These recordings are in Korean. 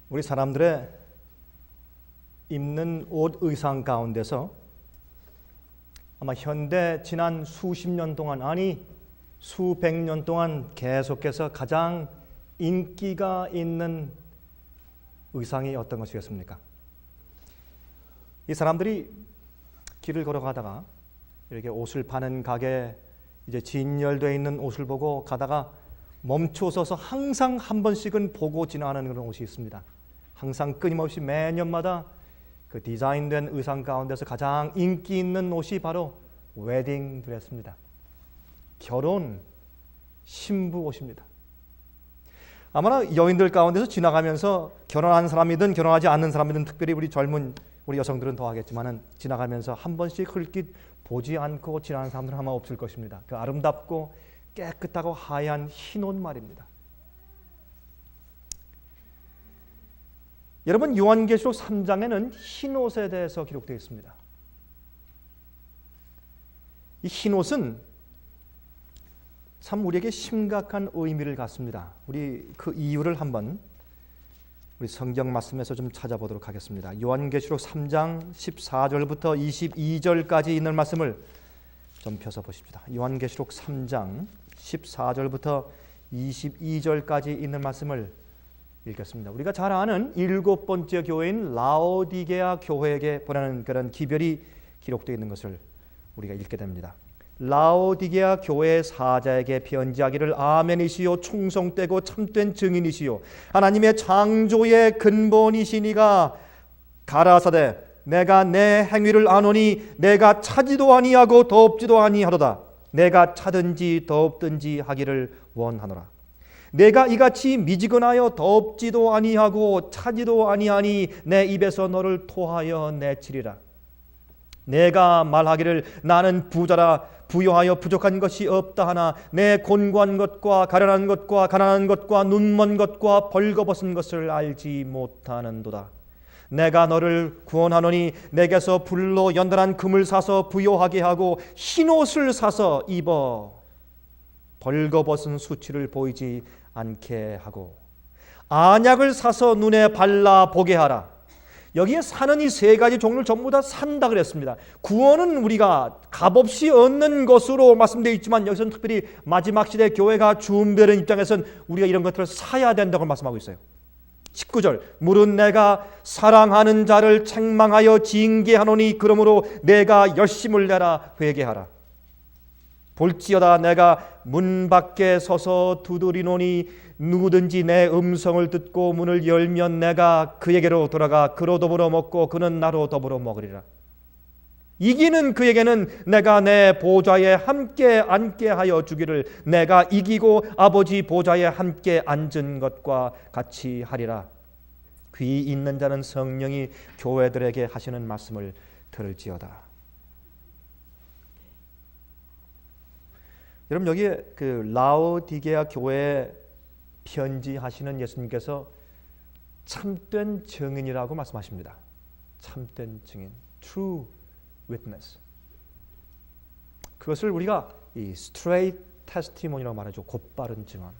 우리 사람들의 입는 옷 의상 가운데서 아마 현대 지난 수십 년 동안, 아니 수백 년 동안 계속해서 가장 인기가 있는 의상이 어떤 것이겠습니까? 이 사람들이 길을 걸어가다가 이렇게 옷을 파는 가게 이제 진열되어 있는 옷을 보고 가다가 멈춰서서 항상 한 번씩은 보고 지나가는 그런 옷이 있습니다. 항상 끊임없이 매년마다 그 디자인된 의상 가운데서 가장 인기 있는 옷이 바로 웨딩 드레스입니다. 결혼 신부 옷입니다. 아마나 여인들 가운데서 지나가면서 결혼한 사람이든 결혼하지 않는 사람이든 특별히 우리 젊은 우리 여성들은 더 하겠지만은 지나가면서 한 번씩 흘낏 보지 않고 지나가는 사람들은 아마 없을 것입니다. 그 아름답고 깨끗하고 하얀 흰 옷 말입니다. 여러분, 요한계시록 3장에는 흰 옷에 대해서 기록되어 있습니다. 이 흰 옷은 참 우리에게 심각한 의미를 갖습니다. 우리 그 이유를 한번 우리 성경 말씀에서 좀 찾아보도록 하겠습니다. 요한계시록 3장 14절부터 22절까지 있는 말씀을 좀 펴서 보십시다. 요한계시록 3장 14절부터 22절까지 있는 말씀을 읽겠습니다. 우리가 잘 아는 일곱 번째 교회인 라오디게아 교회에게 보내는 그런 기별이 기록되어 있는 것을 우리가 읽게 됩니다. 라오디게아 교회의 사자에게 편지하기를 아멘이시요 충성되고 참된 증인이시요 하나님의 창조의 근본이시니가 가라사대 내가 내 행위를 아노니 내가 차지도 아니하고 더없지도 아니하도다. 내가 차든지 더없든지 하기를 원하노라. 내가 이같이 미지근하여 더없지도 아니하고 차지도 아니하니 내 입에서 너를 토하여 내치리라. 내가 말하기를 나는 부자라 부요하여 부족한 것이 없다 하나 내 곤고한 것과 가련한 것과 가난한 것과 눈먼 것과 벌거벗은 것을 알지 못하는도다. 내가 너를 구원하노니 내게서 불로 연단한 금을 사서 부요하게 하고 흰옷을 사서 입어 벌거벗은 수치를 보이지 않게 하고 안약을 사서 눈에 발라 보게 하라. 여기에 사는 이 세 가지 종류를 전부 다 산다 그랬습니다. 구원은 우리가 값없이 얻는 것으로 말씀되어 있지만 여기서는 특별히 마지막 시대 교회가 준비되는 입장에서는 우리가 이런 것들을 사야 된다고 말씀하고 있어요. 19절 물은 내가 사랑하는 자를 책망하여 징계하노니 그러므로 내가 열심을 내라 회개하라. 볼지어다 내가 문 밖에 서서 두드리노니 누구든지 내 음성을 듣고 문을 열면 내가 그에게로 돌아가 그로 더불어 먹고 그는 나로 더불어 먹으리라. 이기는 그에게는 내가 내 보좌에 함께 앉게 하여 주기를 내가 이기고 아버지 보좌에 함께 앉은 것과 같이 하리라. 귀 있는 자는 성령이 교회들에게 하시는 말씀을 들을지어다. 여러분, 여기에 그 라오디게아 교회에 편지하시는 예수님께서 참된 증인이라고 말씀하십니다. 참된 증인, true witness. 그것을 우리가 이 straight testimony라고 말하죠. 곧바른 증언.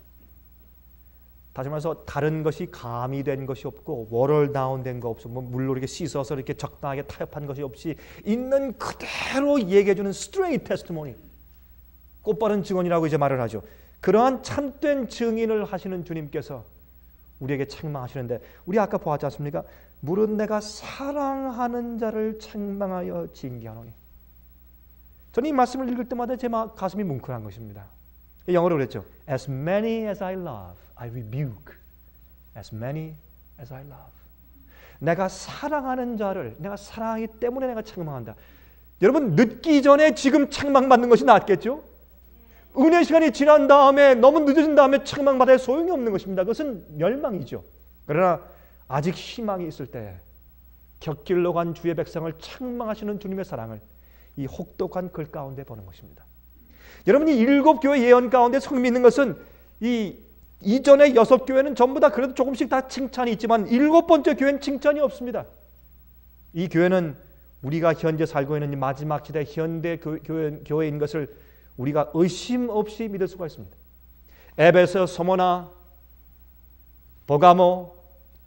다시 말해서 다른 것이 가미된 것이 없고 워럴 다운된 거 없어. 물로 이렇게 씻어서 이렇게 적당하게 타협한 것이 없이 있는 그대로 얘기해주는 straight testimony. 곧바른 증언이라고 이제 말을 하죠. 그러한 참된 증인을 하시는 주님께서 우리에게 책망하시는데 우리 아까 보았지 않습니까? 물은 내가 사랑하는 자를 책망하여 징계하노니. 저는 이 말씀을 읽을 때마다 제 가슴이 뭉클한 것입니다. 영어로 그랬죠. As many as I love, I rebuke. As many as I love. 내가 사랑하는 자를 내가 사랑하기 때문에 내가 책망한다. 여러분, 늦기 전에 지금 책망받는 것이 낫겠죠? 은혜 시간이 지난 다음에 너무 늦어진 다음에 책망받아야 소용이 없는 것입니다. 그것은 멸망이죠. 그러나 아직 희망이 있을 때 곁길로 간 주의 백성을 책망하시는 주님의 사랑을 이 혹독한 글 가운데 보는 것입니다. 여러분이 일곱 교회 예언 가운데 성미 있는 것은 이 이전의 여섯 교회는 전부 다 그래도 조금씩 다 칭찬이 있지만 일곱 번째 교회는 칭찬이 없습니다. 이 교회는 우리가 현재 살고 있는 이 마지막 시대 현대 교회인 것을 우리가 의심 없이 믿을 수가 있습니다. 에베소, 소모나, 버가모,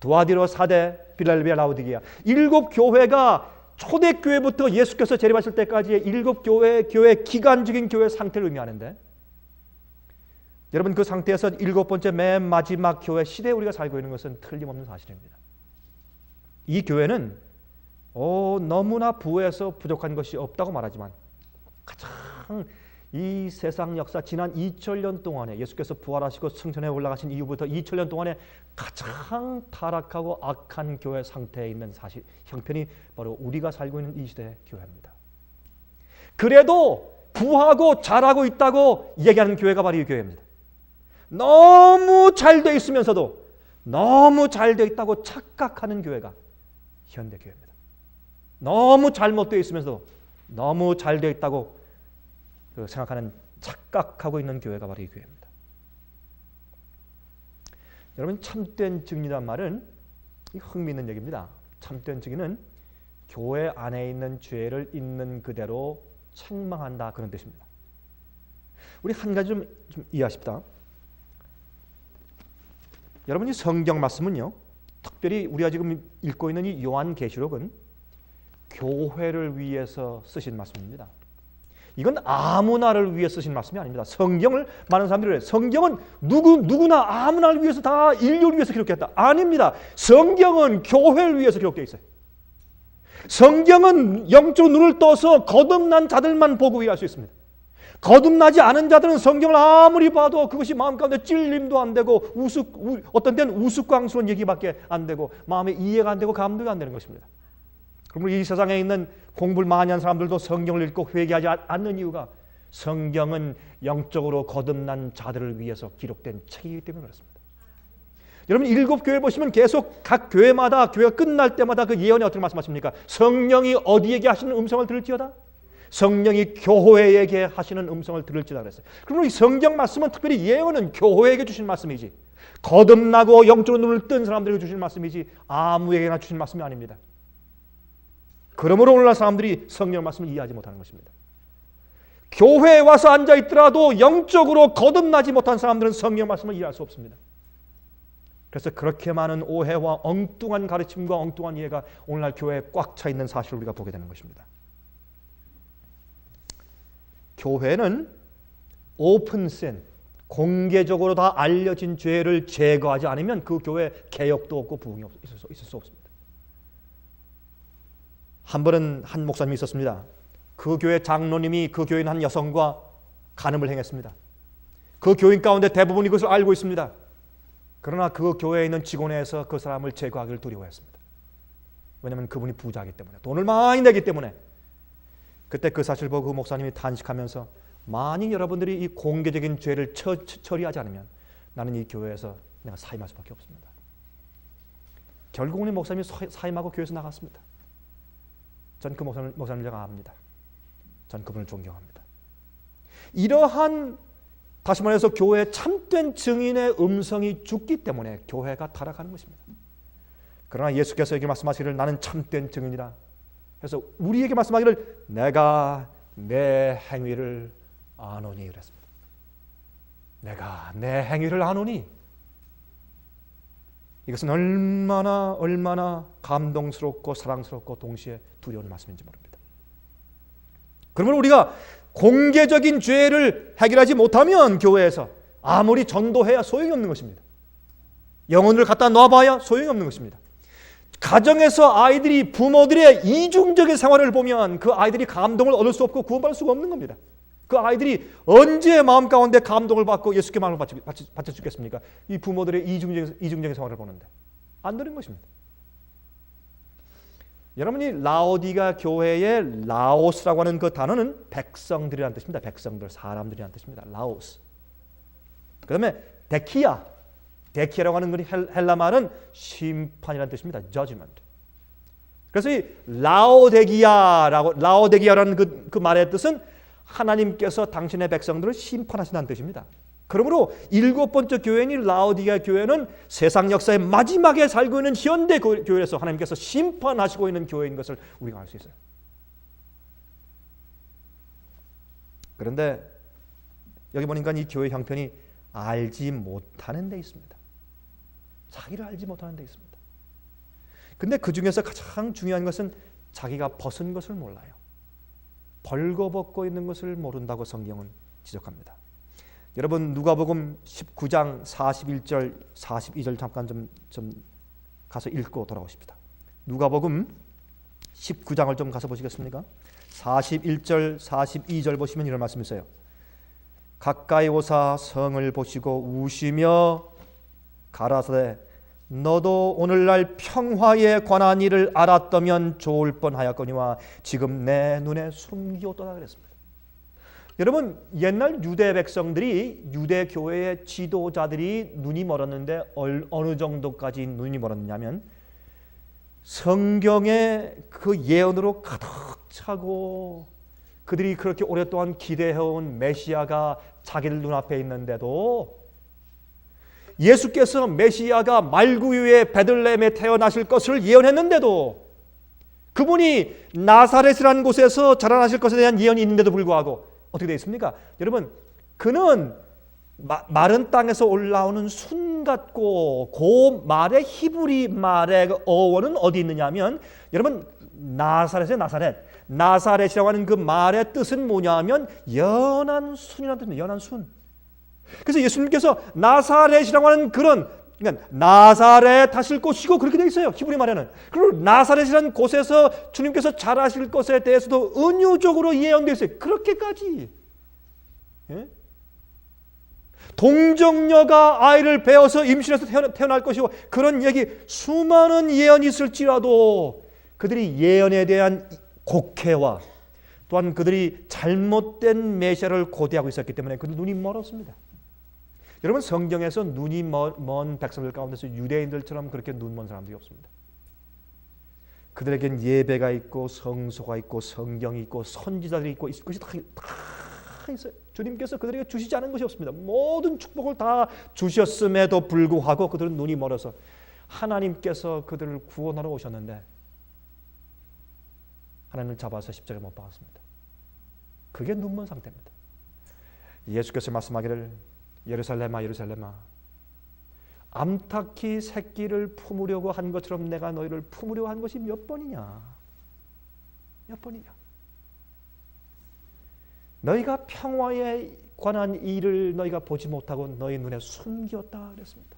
두아디로, 사대, 빌랄벨비아, 라오디게아. 7교회가 초대교회부터 예수께서 재림하실 때까지의 7교회 기간적인 교회 상태를 의미하는데, 여러분 그 상태에서 7번째 맨 마지막 교회 시대에 우리가 살고 있는 것은 틀림없는 사실입니다. 이 교회는 너무나 부에서 부족한 것이 없다고 말하지만 가장 이 세상 역사 지난 2000년 동안에 예수께서 부활하시고 승천에 올라가신 이후부터 2000년 동안에 가장 타락하고 악한 교회 상태에 있는 사실 형편이 바로 우리가 살고 있는 이 시대의 교회입니다. 그래도 부하고 잘하고 있다고 얘기하는 교회가 바로 이 교회입니다. 너무 잘 돼 있으면서도 너무 잘 돼 있다고 착각하는 교회가 현대교회입니다. 너무 잘못되어 있으면서도 너무 잘 되어 있다고 생각하는, 착각하고 있는 교회가 바로 이 교회입니다. 여러분, 참된 증인이란 말은 흥미있는 얘기입니다. 참된 증인은 교회 안에 있는 죄를 있는 그대로 책망한다, 그런 뜻입니다. 우리 한 가지 좀 이해하십시다. 여러분이 성경 말씀은요, 특별히 우리가 지금 읽고 있는 이 요한계시록은 교회를 위해서 쓰신 말씀입니다. 이건 아무나를 위해 쓰신 말씀이 아닙니다. 성경을 많은 사람들이 성경은 누구나 아무나를 위해서, 다 인류를 위해서 기록했다. 아닙니다. 성경은 교회를 위해서 기록되어 있어요. 성경은 영적 눈을 떠서 거듭난 자들만 보고 이해할 수 있습니다. 거듭나지 않은 자들은 성경을 아무리 봐도 그것이 마음 가운데 찔림도 안 되고 어떤 때는 우스꽝스러운 얘기밖에 안 되고 마음에 이해가 안 되고 감동이 안 되는 것입니다. 그러므로 이 세상에 있는 공부를 많이 한 사람들도 성경을 읽고 회개하지 않는 이유가 성경은 영적으로 거듭난 자들을 위해서 기록된 책이기 때문에 그렇습니다. 여러분 7교회 보시면 계속 각 교회마다 교회가 끝날 때마다 그 예언이 어떻게 말씀하십니까? 성령이 어디에게 하시는 음성을 들을지어다? 성령이 교회에게 하시는 음성을 들을지다 그랬어요. 그러므로 이 성경 말씀은 특별히 예언은 교회에게 주신 말씀이지, 거듭나고 영적으로 눈을 뜬 사람들에게 주신 말씀이지 아무에게나 주신 말씀이 아닙니다. 그러므로 오늘날 사람들이 성경 말씀을 이해하지 못하는 것입니다. 교회에 와서 앉아 있더라도 영적으로 거듭나지 못한 사람들은 성경 말씀을 이해할 수 없습니다. 그래서 그렇게 많은 오해와 엉뚱한 가르침과 엉뚱한 이해가 오늘날 교회에 꽉 차 있는 사실을 우리가 보게 되는 것입니다. 교회는 오픈센, 공개적으로 다 알려진 죄를 제거하지 않으면 그 교회 개혁도 없고 부흥이 있을 수 없습니다. 한 번은 한 목사님이 있었습니다. 그 교회 장로님이 그 교인 한 여성과 간음을 행했습니다. 그 교인 가운데 대부분이 그것을 알고 있습니다. 그러나 그 교회에 있는 직원에서 그 사람을 제거하기를 두려워했습니다. 왜냐하면 그분이 부자이기 때문에, 돈을 많이 내기 때문에. 그때 그 사실을 보고 그 목사님이 탄식하면서, 만약 여러분들이 이 공개적인 죄를 처리하지 않으면 나는 이 교회에서 내가 사임할 수밖에 없습니다. 결국은 이 목사님이 사임하고 교회에서 나갔습니다. 전 그 목사님을 제가 압니다. 전 그분을 존경합니다. 이러한, 다시 말해서 교회의 참된 증인의 음성이 죽기 때문에 교회가 타락하는 것입니다. 그러나 예수께서 여기 말씀하시기를 나는 참된 증인이라 해서 우리에게 말씀하기를 내가 내 행위를 아노니 그랬습니다. 내가 내 행위를 아노니. 이것은 얼마나 감동스럽고 사랑스럽고 동시에 두려운 말씀인지 모릅니다. 그러면 우리가 공개적인 죄를 해결하지 못하면 교회에서 아무리 전도해야 소용이 없는 것입니다. 영혼을 갖다 놔봐야 소용이 없는 것입니다. 가정에서 아이들이 부모들의 이중적인 생활을 보면 그 아이들이 감동을 얻을 수 없고 구원받을 수가 없는 겁니다. 그 아이들이 언제 마음 가운데 감동을 받고 예수께 마음을 바쳐 주겠습니까? 이 부모들의 이중적인 생활을 보는데 안 되는 것입니다. 여러분이 라오디가 교회의 라오스라고 하는 그 단어는 백성들이라는 뜻입니다. 백성들, 사람들이라는 뜻입니다. 라오스. 그 다음에 데키아라고 하는 그 헬라 말은 심판이라는 뜻입니다. judgment. 그래서 이 라오데기아라는 그 말의 뜻은 하나님께서 당신의 백성들을 심판하신다는 뜻입니다. 그러므로 7번째 교회인 라오디게아 교회는 세상 역사의 마지막에 살고 있는 현대 교회에서 하나님께서 심판하시고 있는 교회인 것을 우리가 알 수 있어요. 그런데 여기 보니까 이 교회 형편이 알지 못하는 데 있습니다. 자기를 알지 못하는 데 있습니다. 근데 그 중에서 가장 중요한 것은 자기가 벗은 것을 몰라요. 벌거벗고 있는 것을 모른다고 성경은 지적합니다. 여러분 누가복음 19장 41절 42절 잠깐 좀 가서 읽고 돌아오십시다. 누가복음 19장을 좀 가서 보시겠습니까? 41절 42절 보시면 이런 말씀이 있어요. 가까이 오사 성을 보시고 우시며 가라사대 너도 오늘날 평화에 관한 일을 알았다면 좋을 뻔하였거니와 지금 내 눈에 숨기었도다 그랬습니다. 여러분 옛날 유대 백성들이 유대 교회의 지도자들이 눈이 멀었는데 어느 정도까지 눈이 멀었냐면 성경의 그 예언으로 가득 차고 그들이 그렇게 오랫동안 기대해온 메시아가 자기들 눈앞에 있는데도 예수께서 메시아가 말구유의 베들레헴에 태어나실 것을 예언했는데도 그분이 나사렛이라는 곳에서 자라나실 것에 대한 예언이 있는데도 불구하고 어떻게 되어 있습니까? 여러분 그는 마른 땅에서 올라오는 순 같고 그 말의 히브리 말의 어원은 어디 있느냐면 여러분 나사렛의 나사렛이라고 하는 그 말의 뜻은 뭐냐면 연한 순이라는 뜻입니다. 연한 순. 그래서 예수님께서 나사렛이라고 하는 그런 그러니까 나사렛 하실 곳이고 그렇게 되어 있어요. 히브리 말에는. 그리고 나사렛이라는 곳에서 주님께서 잘하실 것에 대해서도 은유적으로 예언되어 있어요. 그렇게까지. 예? 동정녀가 아이를 배워서 임신해서 태어날 것이고 그런 얘기 수많은 예언이 있을지라도 그들이 예언에 대한 곡해와 또한 그들이 잘못된 메시아를 고대하고 있었기 때문에 그들 눈이 멀었습니다. 여러분 성경에서 눈이 먼 백성들 가운데서 유대인들처럼 그렇게 눈 먼 사람들이 없습니다. 그들에겐 예배가 있고 성소가 있고 성경이 있고 선지자들이 있고 그것이 다 있어요. 주님께서 그들에게 주시지 않은 것이 없습니다. 모든 축복을 다 주셨음에도 불구하고 그들은 눈이 멀어서 하나님께서 그들을 구원하러 오셨는데 하나님을 잡아서 십자가에 못 박았습니다. 그게 눈먼 상태입니다. 예수께서 말씀하기를 예루살렘아 예루살렘아 암탉이 새끼를 품으려고 한 것처럼 내가 너희를 품으려고 한 것이 몇 번이냐. 몇 번이냐. 너희가 평화에 관한 일을 너희가 보지 못하고 너희 눈에 숨겼다 그랬습니다.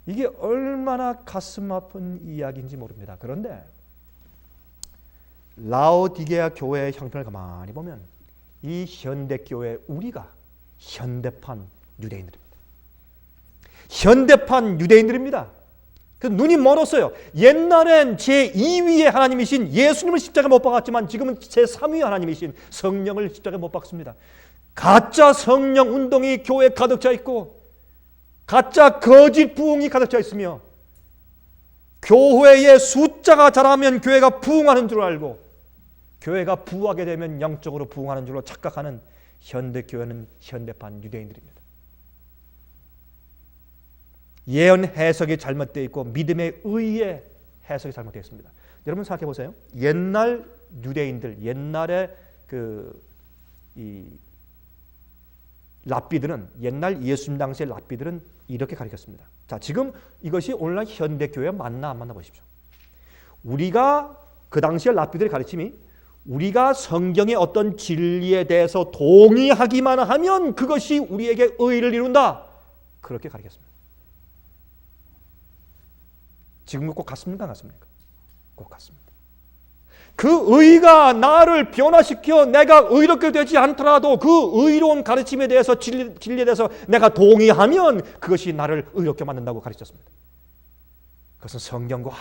이게 얼마나 가슴 아픈 이야기인지 모릅니다. 그런데 라오디게아 교회의 형편을 가만히 보면 이 현대교회 우리가 현대판 유대인들입니다. 현대판 유대인들입니다. 그 눈이 멀었어요. 옛날엔 제2위의 하나님이신 예수님을 십자가에 못 박았지만 지금은 제3위의 하나님이신 성령을 십자가에 못 박습니다. 가짜 성령 운동이 교회에 가득 차 있고 가짜 거짓 부흥이 가득 차 있으며 교회의 숫자가 자라면 교회가 부흥하는 줄 알고 교회가 부하게 되면 영적으로 부흥하는 줄로 착각하는 현대교회는 현대판 유대인들입니다. 예언 해석이 잘못되어 있고 믿음의 의의 해석이 잘못되어 있습니다. 여러분 생각해 보세요. 옛날 유대인들, 옛날에 이 랍비들은 옛날 예수님 당시의 랍비들은 이렇게 가르쳤습니다. 자, 지금 이것이 오늘날 현대교회 맞나 안 맞나 보십시오. 우리가 그 당시의 랍비들의 가르침이 우리가 성경의 어떤 진리에 대해서 동의하기만 하면 그것이 우리에게 의를 이룬다. 그렇게 가르쳤습니다. 지금은 꼭 같습니까? 안 같습니까? 꼭 같습니다. 그 의가 나를 변화시켜 내가 의롭게 되지 않더라도 그 의로운 가르침에 대해서 진리에 대해서 내가 동의하면 그것이 나를 의롭게 만든다고 가르쳤습니다. 그것은 성경과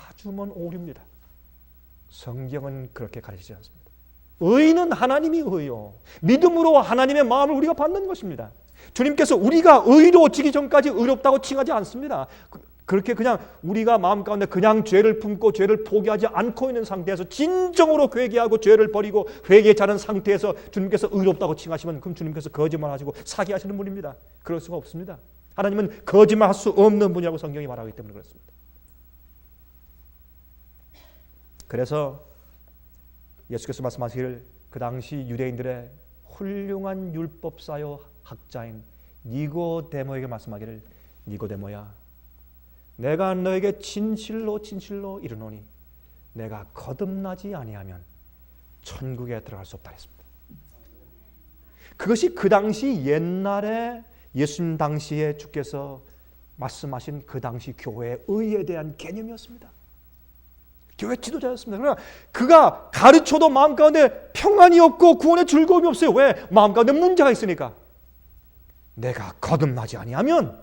아주 먼 오류입니다. 성경은 그렇게 가르치지 않습니다. 의는 하나님이 의요. 믿음으로 하나님의 마음을 우리가 받는 것입니다. 주님께서 우리가 의로워지기 전까지 의롭다고 칭하지 않습니다. 그렇게 그냥 우리가 마음 가운데 그냥 죄를 품고 죄를 포기하지 않고 있는 상태에서 진정으로 회개하고 죄를 버리고 회개치 않은 상태에서 주님께서 의롭다고 칭하시면 그럼 주님께서 거짓말하시고 사기하시는 분입니다. 그럴 수가 없습니다. 하나님은 거짓말할 수 없는 분이라고 성경이 말하기 때문에 그렇습니다. 그래서 예수께서 말씀하시기를 그 당시 유대인들의 훌륭한 율법사요 학자인 니고데모에게 말씀하기를 니고데모야 내가 너에게 진실로 진실로 이르노니 내가 거듭나지 아니하면 천국에 들어갈 수 없다 했습니다. 그것이 그 당시 옛날에 예수님 당시에 주께서 말씀하신 그 당시 교회의 의에 대한 개념이었습니다. 교회 지도자였습니다. 그러나 그가 가르쳐도 마음 가운데 평안이 없고 구원의 즐거움이 없어요. 왜? 마음 가운데 문제가 있으니까. 내가 거듭나지 아니하면,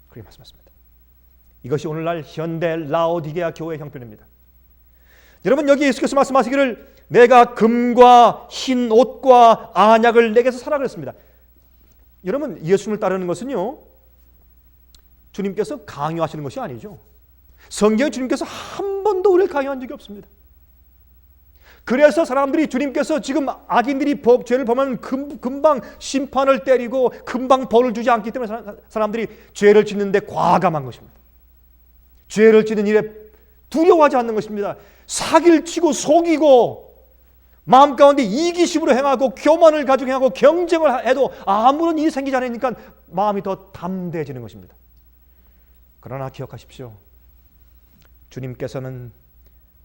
그렇게 말씀하십니다. 이것이 오늘날 현대 라오디게아 교회의 형편입니다. 여러분, 여기 예수께서 말씀하시기를 내가 금과 흰 옷과 안약을 내게서 사라 그랬습니다. 여러분, 예수님을 따르는 것은요, 주님께서 강요하시는 것이 아니죠. 성경에 주님께서 한 번도 우리를 강요한 적이 없습니다. 그래서 사람들이 주님께서 지금 악인들이 죄를 범하면 금방 심판을 때리고 금방 벌을 주지 않기 때문에 사람들이 죄를 짓는데 과감한 것입니다. 죄를 짓는 일에 두려워하지 않는 것입니다. 사기를 치고 속이고 마음 가운데 이기심으로 행하고 교만을 가지고 행하고 경쟁을 해도 아무런 일이 생기지 않으니까 마음이 더 담대해지는 것입니다. 그러나 기억하십시오. 주님께서는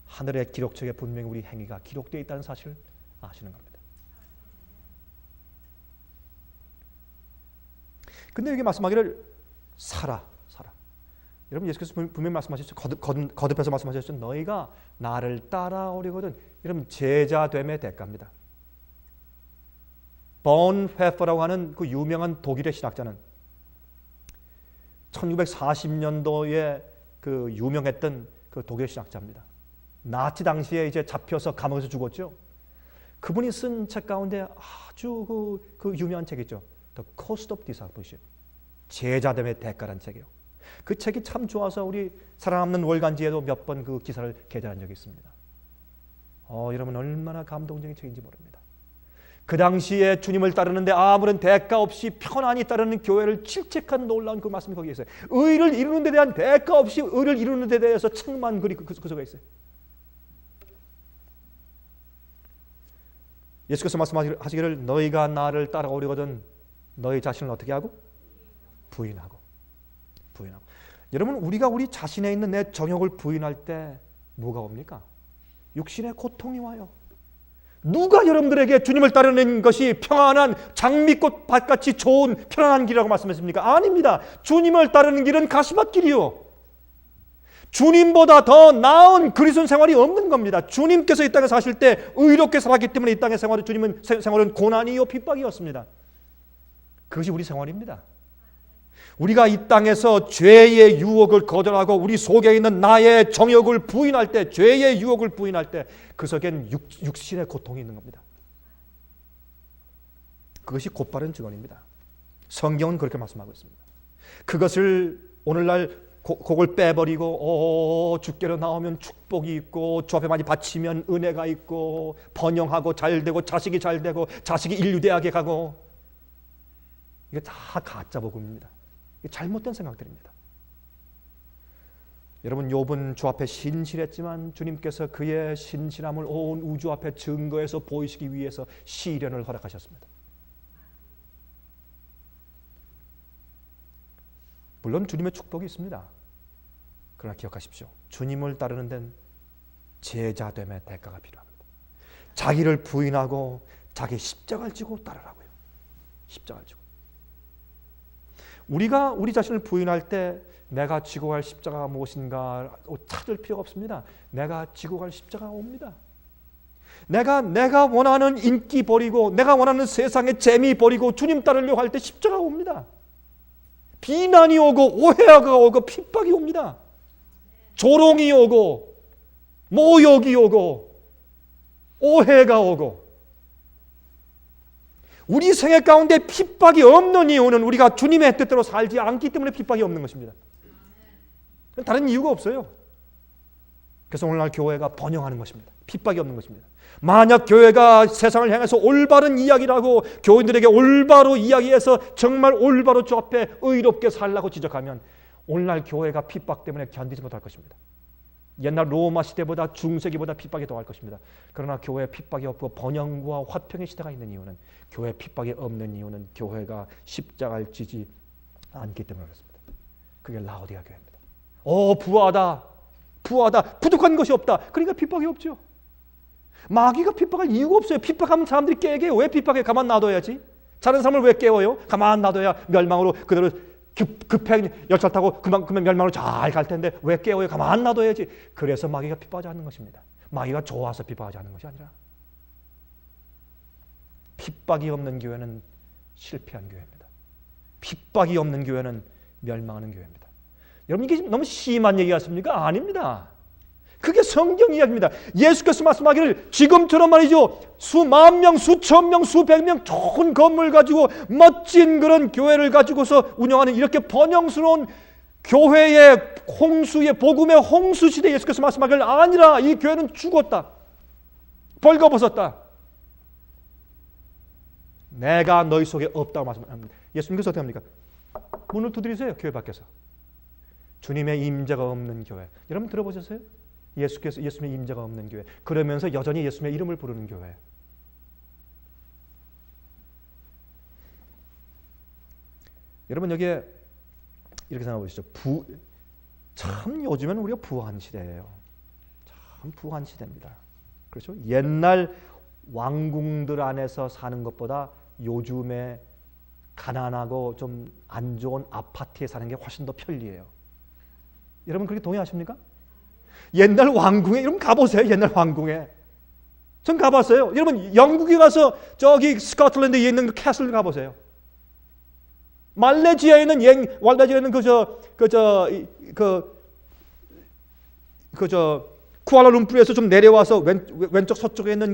하늘의 기록책에 분명히 우리 행위가 기록되어 있다는 사실을 아시는 겁니다. 근데 여기 말씀하기를 사라. 여러분, 예수께서 분명히 말씀하셨죠. 거듭해서 말씀하셨죠. 너희가 나를 따라오려거든. 여러분, 제자됨의 대가입니다. 본헤퍼라고 하는 그 유명한 독일의 신학자는 1940년도에 그 유명했던 그 독일 신학자입니다. 나치 당시에 이제 잡혀서 감옥에서 죽었죠. 그분이 쓴 책 가운데 아주 그 유명한 책이죠. The Cost of Discipleship. 제자됨의 대가라는 책이에요. 그 책이 참 좋아서 우리 살아남는 월간지에도 몇 번 그 기사를 게재한 적이 있습니다. 여러분, 얼마나 감동적인 책인지 모릅니다. 그 당시에 주님을 따르는데 아무런 대가 없이 편안히 따르는 교회를 질책한 놀라운 그 말씀이 거기에 있어요. 의를 이루는 데 대한 대가 없이 의를 이루는 데 대해서 책만 글이 그 속에 있어요. 예수께서 말씀하시기를 너희가 나를 따라오려거든 너희 자신을 어떻게 하고? 부인하고. 여러분, 우리가 우리 자신에 있는 내 정욕을 부인할 때 뭐가 옵니까? 육신의 고통이 와요. 누가 여러분들에게 주님을 따르는 것이 평안한 장미꽃 밭같이 좋은 편안한 길이라고 말씀했습니까? 아닙니다. 주님을 따르는 길은 가시밭길이요. 주님보다 더 나은 그리스도인 생활이 없는 겁니다. 주님께서 이 땅에 사실 때 의롭게 살았기 때문에 이 땅의 생활은 고난이요 핍박이었습니다. 그것이 우리 생활입니다. 우리가 이 땅에서 죄의 유혹을 거절하고 우리 속에 있는 나의 정욕을 부인할 때, 죄의 유혹을 부인할 때 그 속엔 육신의 고통이 있는 겁니다. 그것이 곧바른 증언입니다. 성경은 그렇게 말씀하고 있습니다. 그것을 오늘날 곡을 빼버리고 주께로 나오면 축복이 있고 주 앞에 많이 바치면 은혜가 있고 번영하고 잘되고 자식이 잘되고 자식이 인류대학에 가고, 이게 다 가짜 복음입니다. 잘못된 생각들입니다. 여러분, 욥은 주 앞에 신실했지만 주님께서 그의 신실함을 온 우주 앞에 증거해서 보이시기 위해서 시련을 허락하셨습니다. 물론 주님의 축복이 있습니다. 그러나 기억하십시오. 주님을 따르는 데는 제자됨의 대가가 필요합니다. 자기를 부인하고 자기 십자가를 지고 따르라고요. 십자가를 지고. 우리가 우리 자신을 부인할 때 내가 지고 갈 십자가가 무엇인가 찾을 필요가 없습니다. 내가 지고 갈 십자가가 옵니다. 내가 원하는 인기 버리고 내가 원하는 세상의 재미 버리고 주님 따르려고 할 때 십자가가 옵니다. 비난이 오고 오해가 오고 핍박이 옵니다. 조롱이 오고 모욕이 오고 오해가 오고. 우리 생애 가운데 핍박이 없는 이유는 우리가 주님의 뜻대로 살지 않기 때문에 핍박이 없는 것입니다. 다른 이유가 없어요. 그래서 오늘날 교회가 번영하는 것입니다. 핍박이 없는 것입니다. 만약 교회가 세상을 향해서 올바른 이야기라고 교인들에게 올바로 이야기해서 정말 올바로 주 앞에 의롭게 살라고 지적하면 오늘날 교회가 핍박 때문에 견디지 못할 것입니다. 옛날 로마 시대보다 중세기보다 핍박이 더할 것입니다. 그러나 교회에 핍박이 없고 번영과 화평의 시대가 있는 이유는, 교회에 핍박이 없는 이유는 교회가 십자가를 지지 않기 때문에 그렇습니다. 그게 라오디게아 교회입니다. 부하다, 부하다, 부족한 것이 없다. 그러니까 핍박이 없죠. 마귀가 핍박할 이유가 없어요. 핍박하면 사람들이 깨게 해요. 왜 핍박해? 가만 놔둬야지. 자는 사람을 왜 깨워요? 가만 놔둬야 멸망으로 그대로 급행 열차 타고 그만 멸망으로 잘 갈 텐데 왜 깨워요? 가만 놔둬야지. 그래서 마귀가 핍박하지 않는 것입니다. 마귀가 좋아서 핍박하지 않는 것이 아니라 핍박이 없는 교회는 실패한 교회입니다. 핍박이 없는 교회는 멸망하는 교회입니다. 여러분 이게 너무 심한 얘기 같습니까? 아닙니다. 그게 성경 이야기입니다. 예수께서 말씀하기를 지금처럼 말이죠. 수만 명, 수천 명, 수백 명 좋은 건물 가지고 멋진 그런 교회를 가지고서 운영하는 이렇게 번영스러운 교회의 홍수의 복음의 홍수 시대 예수께서 말씀하기를 아니라 이 교회는 죽었다. 벌거벗었다. 내가 너희 속에 없다고 말씀합니다. 예수님께서 어떻게 합니까? 문을 두드리세요. 교회 밖에서. 주님의 임재가 없는 교회. 여러분 들어보셨어요? 예수님의 임재가 없는 교회. 그러면서 여전히 예수님의 이름을 부르는 교회. 여러분 여기에 이렇게 생각해 보시죠. 참 요즘은 우리가 부한 시대예요. 참 부한 시대입니다. 그렇죠? 옛날 왕궁들 안에서 사는 것보다 요즘에 가난하고 좀 안 좋은 아파트에 사는 게 훨씬 더 편리해요. 여러분 그렇게 동의하십니까? 옛날 왕궁에 여러분 가보세요. 옛날 왕궁에 전 가봤어요. 여러분 영국에 가서 저기 스코틀랜드에 있는 그 캐슬 가보세요. 말레이시아에 있는 쿠알라룸푸르에서 좀 내려와서 왼쪽 서쪽에 있는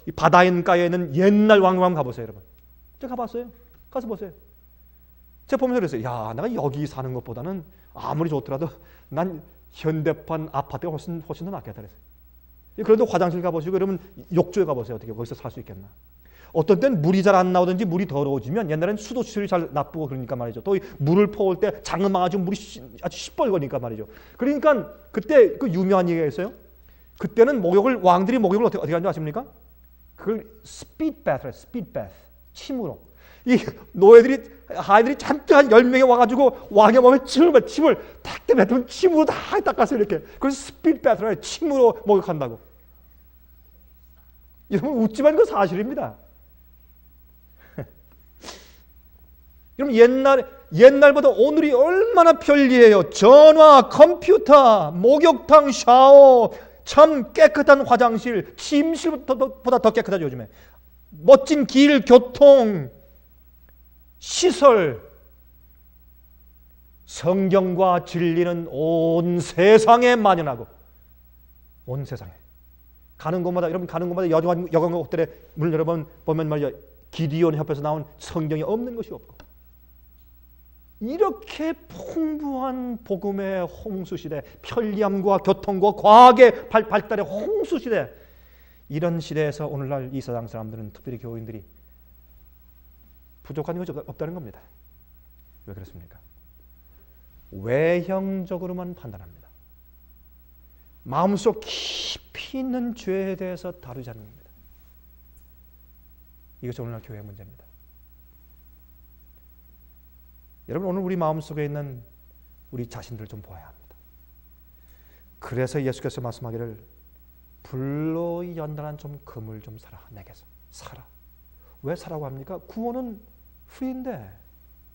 이 바다인가에 있는 옛날 왕궁 가보세요, 여러분. 제가 가봤어요. 가서 보세요. 제가 보면서 그랬어요. 야, 내가 여기 사는 것보다는 아무리 좋더라도 난 현대판 아파트가 훨씬 더 낫겠다 그랬어요. 그런데 화장실 가보시고 여러분 욕조에 가보세요. 어떻게 거기서 살 수 있겠나? 어떤 때는 물이 잘 안 나오든지 물이 더러워지면 옛날에는 수도 시설이 잘 나쁘고 그러니까 말이죠. 또 물을 퍼올 때 장을 막아주면 물이 아주 시뻘거니까 말이죠. 그러니까 그때 그 유명한 얘기가 있어요. 그때는 왕들이 목욕을 어떻게 하는지 아십니까? 그걸 스피드바스래. 스피드바스. 침으로. 이 아이들이 잔뜩 한 10명이 와가지고 왕의 몸에 침을 탁 뱉으면 침으로 다 닦았어요. 이렇게. 그래서 스피드바스래. 침으로 목욕한다고. 여러분 웃지만 그 사실입니다. 여러분 옛날보다 오늘이 얼마나 편리해요. 전화, 컴퓨터, 목욕탕, 샤워, 참 깨끗한 화장실, 침실보다 더 깨끗하죠 요즘에. 멋진 길, 교통, 시설, 성경과 진리는 온 세상에 만연하고 온 세상에 가는 곳마다 여러분 가는 곳마다 여관 곳들에 문을 열어보면 말이죠. 기디온 협회에서 나온 성경이 없는 것이 없고 이렇게 풍부한 복음의 홍수시대, 편리함과 교통과 과학의 발달의 홍수시대, 이런 시대에서 오늘날 이 세상 사람들은 특별히 교인들이 부족한 것이 없다는 겁니다. 왜 그렇습니까? 외형적으로만 판단합니다. 마음속 깊이 있는 죄에 대해서 다루지 않는 겁니다. 이것이 오늘날 교회의 문제입니다. 여러분 오늘 우리 마음속에 있는 우리 자신들을 좀 보아야 합니다. 그래서 예수께서 말씀하기를 불로 연단한 좀 금을 좀 사라. 내게서 사라. 왜 사라고 합니까? 구원은 프리인데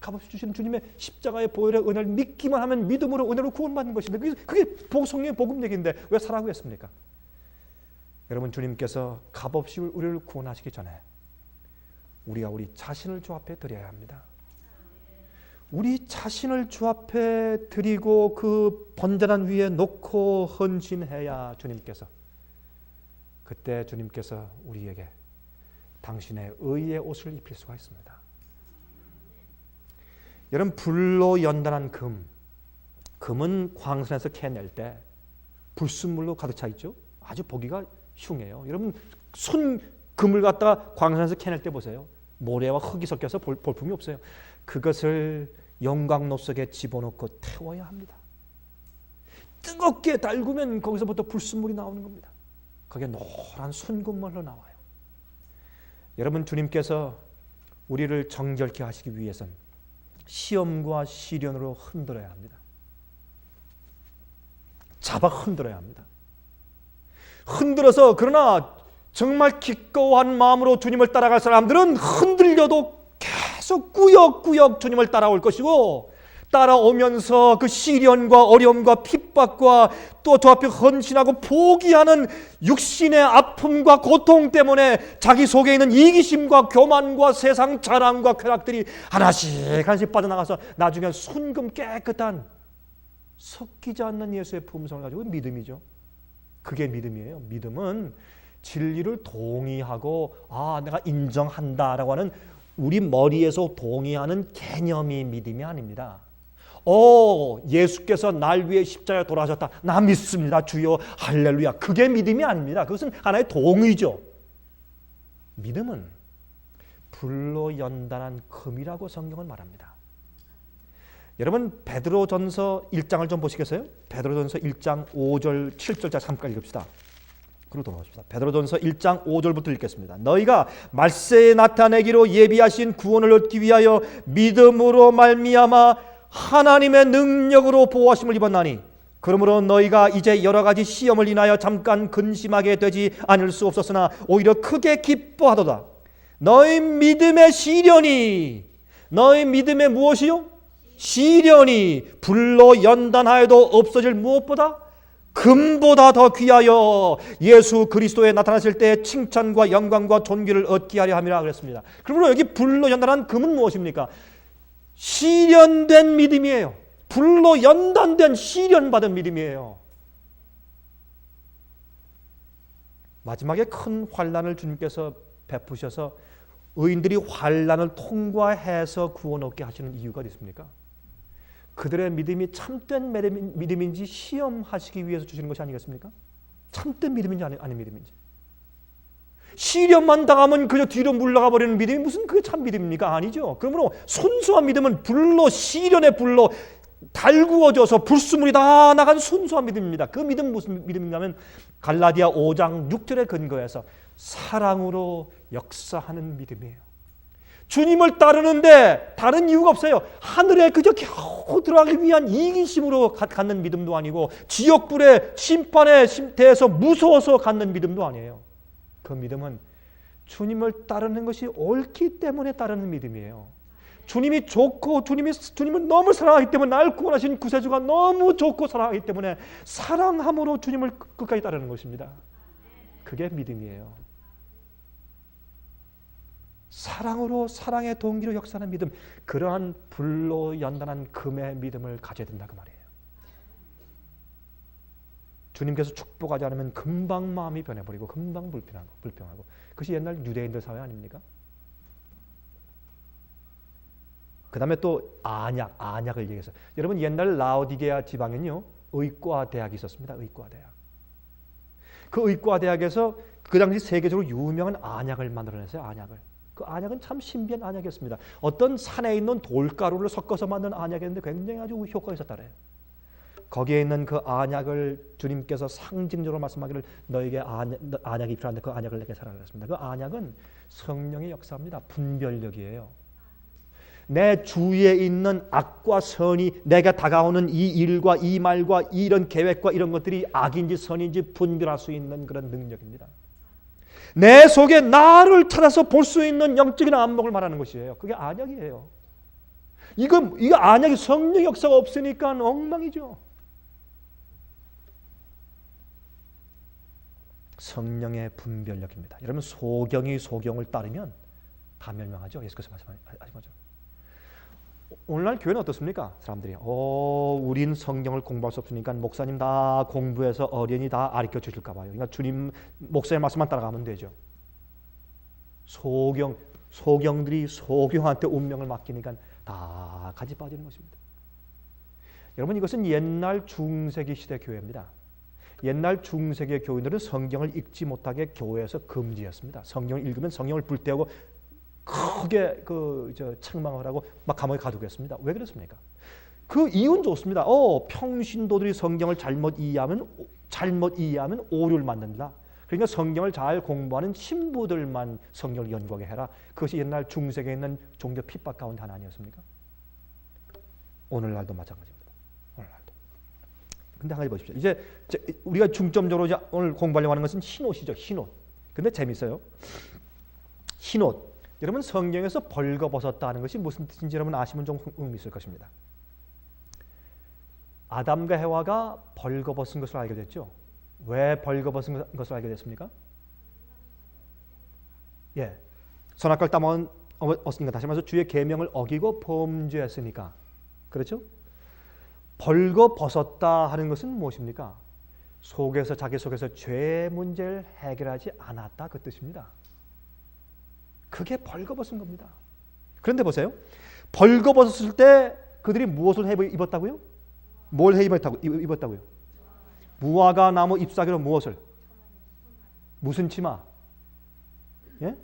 값없이 주시는 주님의 십자가의 보혈의 은혜를 믿기만 하면 믿음으로 은혜로 구원받는 것인데 그게 성령의 복음 얘기인데 왜 사라고 했습니까? 여러분 주님께서 값없이 우리를 구원하시기 전에 우리가 우리 자신을 주 앞에 드려야 합니다. 우리 자신을 주 앞에 드리고 그 번제단 위에 놓고 헌신해야 주님께서 그때 주님께서 우리에게 당신의 의의 옷을 입힐 수가 있습니다. 여러분 불로 연단한 금은 광선에서 캐낼 때 불순물로 가득 차 있죠. 아주 보기가 흉해요. 여러분 금을 갖다가 광선에서 캐낼 때 보세요. 모래와 흙이 섞여서 볼품이 없어요. 그것을 영광로 속에 집어넣고 태워야 합니다. 뜨겁게 달구면 거기서부터 불순물이 나오는 겁니다. 그게 노란 순금물로 나와요. 여러분 주님께서 우리를 정결케 하시기 위해서는 시험과 시련으로 흔들어야 합니다. 잡아 흔들어야 합니다. 흔들어서 그러나 정말 기꺼운 마음으로 주님을 따라갈 사람들은 흔들려도 계속 꾸역꾸역 주님을 따라올 것이고, 따라오면서 그 시련과 어려움과 핍박과 또 저 앞에 헌신하고 포기하는 육신의 아픔과 고통 때문에 자기 속에 있는 이기심과 교만과 세상 자랑과 쾌락들이 하나씩 빠져나가서 나중에 순금 깨끗한 섞이지 않는 예수의 품성을 가지고 믿음이죠. 그게 믿음이에요. 믿음은 진리를 동의하고 내가 인정한다라고 하는 우리 머리에서 동의하는 개념이 믿음이 아닙니다. 예수께서 날 위해 십자가에 돌아가셨다. 나 믿습니다. 주여 할렐루야. 그게 믿음이 아닙니다. 그것은 하나의 동의죠. 믿음은 불로 연단한 금이라고 성경은 말합니다. 여러분 베드로전서 1장을 좀 보시겠어요? 베드로전서 1장 5절 7절까지 잠깐 읽읍시다. 그리고 돌아오십시다. 베드로전서 1장 5절부터 읽겠습니다. 너희가 말세에 나타내기로 예비하신 구원을 얻기 위하여 믿음으로 말미암아 하나님의 능력으로 보호하심을 입었나니, 그러므로 너희가 이제 여러 가지 시험을 인하여 잠깐 근심하게 되지 않을 수 없었으나 오히려 크게 기뻐하도다. 너희 믿음의 시련이, 너희 믿음의 무엇이요? 시련이 불로 연단하여도 없어질 무엇보다 금보다 더 귀하여 예수 그리스도에 나타나실 때 칭찬과 영광과 존귀를 얻게 하려 함이라 그랬습니다. 그러므로 여기 불로 연단한 금은 무엇입니까? 시련된 믿음이에요. 불로 연단된 시련받은 믿음이에요. 마지막에 큰 환난을 주님께서 베푸셔서 의인들이 환난을 통과해서 구원 얻게 하시는 이유가 있습니까? 그들의 믿음이 참된 믿음인지 시험하시기 위해서 주시는 것이 아니겠습니까? 참된 믿음인지 아닌 믿음인지. 시련만 당하면 그저 뒤로 물러가 버리는 믿음이 무슨 그게 참 믿음입니까? 아니죠. 그러므로 순수한 믿음은 불로, 시련의 불로 달구어져서 불수물이 다 나간 순수한 믿음입니다. 그 믿음은 무슨 믿음인가 하면 갈라디아 5장 6절에 근거해서 사랑으로 역사하는 믿음이에요. 주님을 따르는데 다른 이유가 없어요. 하늘에 그저 겨우 들어가기 위한 이기심으로 갖는 믿음도 아니고, 지옥불의 심판에 대해서 무서워서 갖는 믿음도 아니에요. 그 믿음은 주님을 따르는 것이 옳기 때문에 따르는 믿음이에요. 주님이 좋고 주님을 너무 사랑하기 때문에, 날 구원하신 구세주가 너무 좋고 사랑하기 때문에 사랑함으로 주님을 끝까지 따르는 것입니다. 그게 믿음이에요. 사랑으로, 사랑의 동기로 역사하는 믿음, 그러한 불로 연단한 금의 믿음을 가져야 된다 그 말이에요. 주님께서 축복하지 않으면 금방 마음이 변해버리고 금방 불평하고 그것이 옛날 유대인들 사회 아닙니까? 그 다음에 또 안약을 얘기해서, 여러분 옛날 라오디게아 지방에는요 의과대학이 있었습니다. 의과대학. 그 의과대학에서 그 당시 세계적으로 유명한 안약을 만들어냈어요. 안약을. 그 안약은 참 신비한 안약이었습니다. 어떤 산에 있는 돌가루를 섞어서 만든 안약이었는데 굉장히 아주 효과가 있었다래요. 거기에 있는 그 안약을 주님께서 상징적으로 말씀하기를 너에게 안약이 필요한데 그 안약을 내게 사라 그랬습니다. 그 안약은 성령의 역사입니다. 분별력이에요. 내 주위에 있는 악과 선이, 내가 다가오는 이 일과 이 말과 이런 계획과 이런 것들이 악인지 선인지 분별할 수 있는 그런 능력입니다. 내 속에 나를 찾아서 볼 수 있는 영적인 안목을 말하는 것이에요. 그게 안약이에요. 이거 안약이 성령 역사가 없으니까 엉망이죠. 성령의 분별력입니다. 여러분 소경이 소경을 따르면 다 멸망하죠. 예수께서 말씀하신 거죠. 오늘날 교회는 어떻습니까? 사람들이 우린 성경을 공부할 수 없으니까 목사님 다 공부해서 어린이 다 가르쳐 주실까 봐요. 그러니까 주님 목사의 말씀만 따라가면 되죠. 소경들이 소경한테 운명을 맡기니까 다 같이 빠지는 것입니다. 여러분 이것은 옛날 중세기 시대 교회입니다. 옛날 중세기 교인들은 성경을 읽지 못하게 교회에서 금지했습니다. 성경을 읽으면 성경을 불태우고 크게 책망을 하고 막 감옥에 가두겠습니다. 왜 그렇습니까? 그 이유는 좋습니다. 평신도들이 성경을 잘못 이해하면 오류를 만든다. 그러니까 성경을 잘 공부하는 신부들만 성경을 연구하게 해라. 그것이 옛날 중세기에 있는 종교 핍박 가운데 하나 아니었습니까? 오늘날도 마찬가지입니다. 오늘날도. 근데 한 가지 보십시오. 이제 우리가 중점적으로 이제 오늘 공부하려고 하는 것은 흰옷이죠. 흰옷. 근데 재밌어요. 흰옷. 여러분 성경에서 벌거벗었다 하는 것이 무슨 뜻인지 여러분 아시면 좀 의미 있을 것입니다. 아담과 해와가 벌거벗은 것을 알게 됐죠. 왜 벌거벗은 것을 알게 됐습니까? 예, 선악과를 따먹었으니까. 다시 말해서 주의 계명을 어기고 범죄했으니까. 그렇죠? 벌거벗었다 하는 것은 무엇입니까? 자기 속에서 죄의 문제를 해결하지 않았다 그 뜻입니다. 그게 벌거벗은 겁니다. 그런데 보세요. 벌거벗었을 때 그들이 무엇을 입었다고요? 뭘 입었다고요? 무화과 나무 잎사귀로 무엇을? 무슨 치마? 예?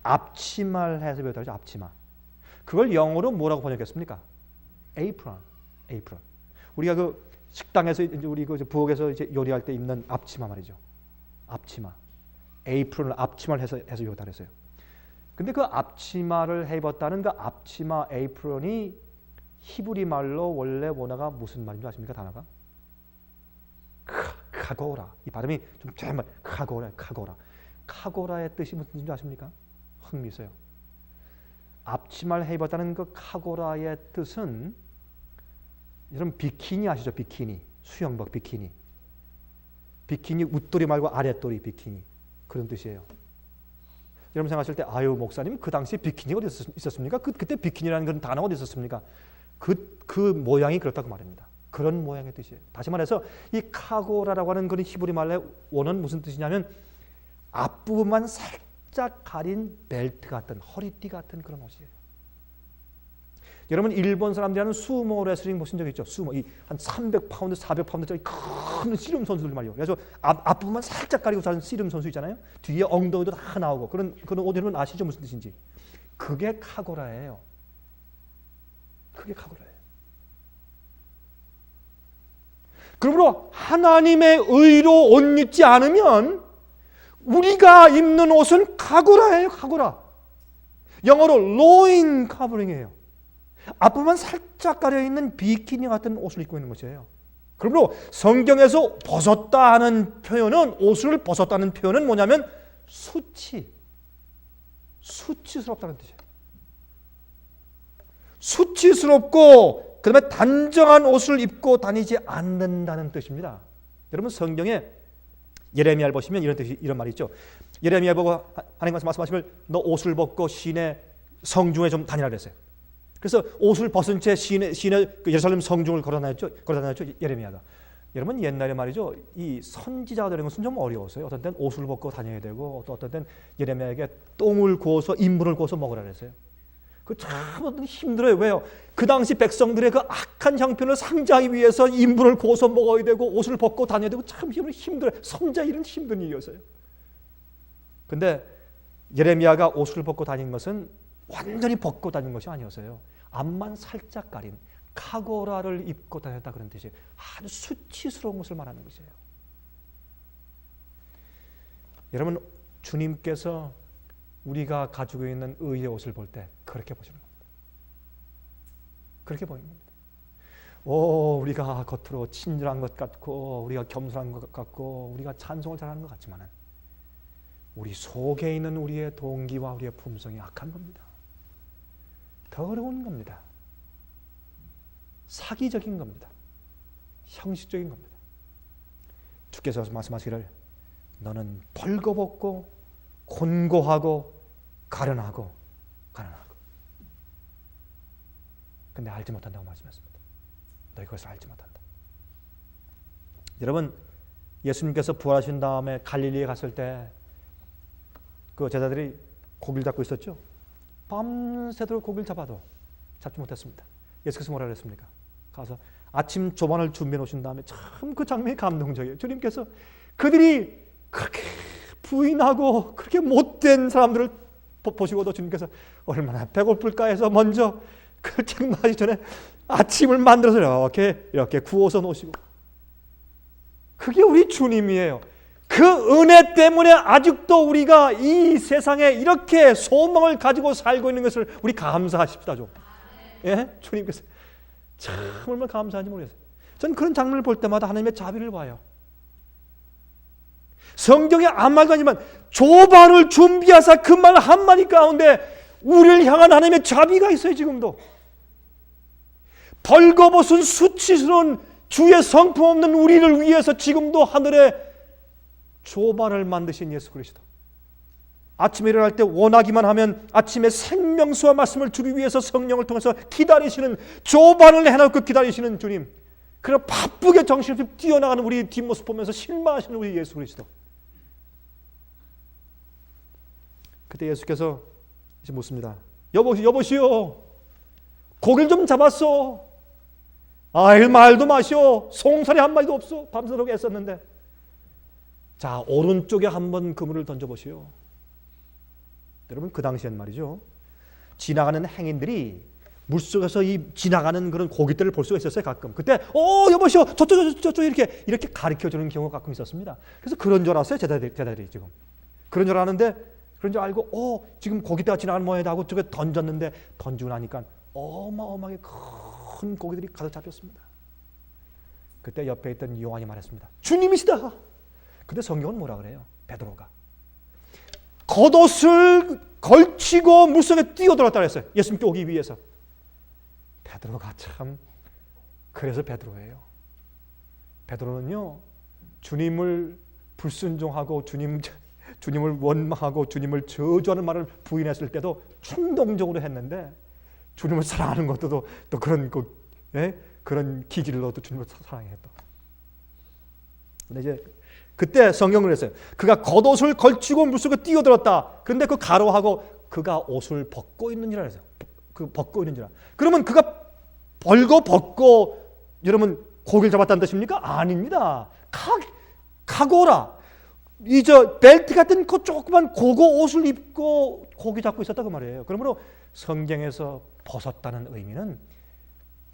앞치마를 해서 배웠다고 하죠. 앞치마. 그걸 영어로 뭐라고 번역했습니까? apron. 우리가 그 식당에서 이제 우리 그 부엌에서 이제 요리할 때 입는 앞치마 말이죠. 앞치마. apron을 앞치마를 해서 배웠다 그랬어요. 근데 그 앞치마를 해 입었다는 그 앞치마 apron이 히브리 말로 원래 원어가 무슨 말인지 아십니까? 단어가? 카고라. 이 발음이 좀 정말 카고라. 카고라의 뜻이 무슨 뜻인지 아십니까? 흥미있어요. 앞치마를 해 입었다는 그 카고라의 뜻은 여러분 비키니 아시죠? 비키니. 수영복 비키니. 비키니 윗도리 말고 아랫도리 비키니. 그런 뜻이에요. 여러분 생각하실 때 아유 목사님 그 당시 비키니가 어디 있었습니까? 그때 비키니라는 그런 단어가 어디 있었습니까? 그 모양이 그렇다고 말입니다. 그런 모양의 뜻이에요. 다시 말해서 이 카고라라고 하는 그런 히브리 말의 원어는 무슨 뜻이냐면 앞부분만 살짝 가린 벨트 같은 허리띠 같은 그런 옷이에요. 여러분 일본 사람들이 하는 수모 레슬링 보신 적 있죠? 수모 한 300파운드, 400파운드짜리 큰 씨름 선수들 말이에요. 그래서 앞부분만 살짝 가리고 자는 씨름 선수 있잖아요. 뒤에 엉덩이도 다 나오고 그런 옷 여러분 아시죠? 무슨 뜻인지? 그게 카고라예요. 그게 카고라예요. 그러므로 하나님의 의로 옷 입지 않으면 우리가 입는 옷은 카고라예요. 카고라. 영어로 loin covering이에요. 앞부분 살짝 가려있는 비키니 같은 옷을 입고 있는 것이에요. 그러므로 성경에서 벗었다 하는 표현은 옷을 벗었다는 표현은 뭐냐면 수치스럽다는 뜻이에요. 수치스럽고 그 다음에 단정한 옷을 입고 다니지 않는다는 뜻입니다. 여러분 성경에 예레미야를 보시면 이런 말이 있죠. 예레미야 보고 하나님 말씀하시길 너 옷을 벗고 시내 성중에 좀 다니라 그랬어요. 그래서 옷을 벗은 채 시내 그 예루살렘 성중을 걸어다녔죠. 예레미야가. 여러분 옛날에 말이죠. 이 선지자가 되는 것은 좀 어려웠어요. 어떤 때는 옷을 벗고 다녀야 되고 또 어떤 때는 예레미야에게 똥을 구워서 인분을 구워서 먹으라 그랬어요. 그 참 힘들어요. 왜요? 그 당시 백성들의 그 악한 형편을 상정하기 위해서 인분을 구워서 먹어야 되고 옷을 벗고 다녀야 되고 참 힘들어요. 선지자 일은 힘든 일이었어요. 근데 예레미야가 옷을 벗고 다닌 것은 완전히 벗고 다닌 것이 아니었어요. 앞만 살짝 가린 카고라를 입고 다녔다 그런 뜻이에요. 아주 수치스러운 것을 말하는 것이에요. 여러분 주님께서 우리가 가지고 있는 의의 옷을 볼 때 그렇게 보시는 겁니다. 그렇게 보이는 겁니다. 우리가 겉으로 친절한 것 같고 우리가 겸손한 것 같고 우리가 찬송을 잘하는 것 같지만 우리 속에 있는 우리의 동기와 우리의 품성이 악한 겁니다. 더러운 겁니다. 사기적인 겁니다. 형식적인 겁니다. 주께서 말씀하시기를 너는 벌거벗고 곤고하고 가련하고 근데 알지 못한다고 말씀했습니다. 너희 그것을 알지 못한다. 여러분 예수님께서 부활하신 다음에 갈릴리에 갔을 때 그 제자들이 고기를 잡고 있었죠. 밤새도록 고기를 잡아도 잡지 못했습니다. 예수께서 뭐라 그랬습니까? 가서 아침 조반을 준비해 놓으신 다음에 참 그 장면이 감동적이에요. 주님께서 그들이 그렇게 부인하고 그렇게 못된 사람들을 보시고도 주님께서 얼마나 배고플까 해서 먼저 그 책임하기 전에 아침을 만들어서 이렇게 구워서 놓으시고 그게 우리 주님이에요. 그 은혜 때문에 아직도 우리가 이 세상에 이렇게 소망을 가지고 살고 있는 것을 우리 감사하십시다 좀. 예? 주님께서 참 얼마나 감사한지 모르겠어요. 전 그런 장면을 볼 때마다 하나님의 자비를 봐요. 성경에 아무 말도 아니지만 조반을 준비하사 그 말 한마디 가운데 우리를 향한 하나님의 자비가 있어요. 지금도 벌거벗은 수치스러운 주의 성품 없는 우리를 위해서 지금도 하늘에 조반을 만드신 예수 그리스도, 아침에 일어날 때 원하기만 하면 아침에 생명수와 말씀을 주기 위해서 성령을 통해서 기다리시는, 조반을 해놓고 기다리시는 주님, 그런 바쁘게 정신없이 뛰어나가는 우리 뒷모습 보면서 실망하시는 우리 예수 그리스도. 그때 예수께서 이제 묻습니다. 여보시오, 고기를 좀 잡았어. 아이, 말도 마시오. 송사리 한 마디도 없어. 밤새도록 애썼는데. 자, 오른쪽에 한번 그물을 던져보시오. 여러분, 그 당시엔 말이죠, 지나가는 행인들이 물속에서 이 지나가는 그런 고깃들을 볼 수가 있었어요. 가끔. 그때 여보시오, 저쪽 이렇게 가르쳐주는 경우가 가끔 있었습니다. 그래서 그런 줄 알았어요. 제자들이 지금 그런 줄 아는데, 그런 줄 알고 지금 고깃대가 지나가는 모양이다 하고 저게 던졌는데, 던지고 나니까 어마어마하게 큰 고기들이 가득 잡혔습니다. 그때 옆에 있던 요한이 말했습니다. 주님이시다. 근데 성경은 뭐라 그래요? 베드로가 겉옷을 걸치고 물속에 뛰어들었다 그랬어요. 예수님께 오기 위해서. 베드로가 참, 그래서 베드로예요. 베드로는요, 주님을 불순종하고 주님을 원망하고 주님을 저주하는 말을 부인했을 때도 충동적으로 했는데, 주님을 사랑하는 것도 또 그런 그런 기질로 또 주님을 사랑했다. 근데 이제 그때 성경을 했어요. 그가 겉옷을 걸치고 물속에 뛰어들었다. 그런데 그 가로하고 그가 옷을 벗고 있는지라 했어요. 그 벗고 있는지라. 그러면 그가 벗고 여러분 고기를 잡았다는 뜻입니까? 아닙니다. 카고라. 벨트 같은 그 조그만 고고 옷을 입고 고기 잡고 있었다 그 말이에요. 그러므로 성경에서 벗었다는 의미는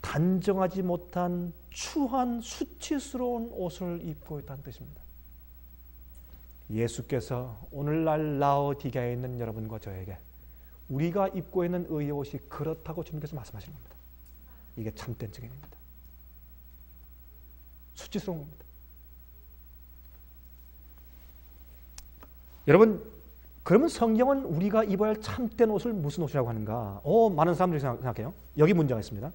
단정하지 못한 추한 수치스러운 옷을 입고 있다는 뜻입니다. 예수께서 오늘날 라오디게아에 있는 여러분과 저에게 우리가 입고 있는 의의 옷이 그렇다고 주님께서 말씀하시는 겁니다. 이게 참된 증인입니다. 수치스러운 겁니다. 여러분, 그러면 성경은 우리가 입어야 할 참된 옷을 무슨 옷이라고 하는가? 많은 사람들이 생각해요. 여기 문제가 있습니다.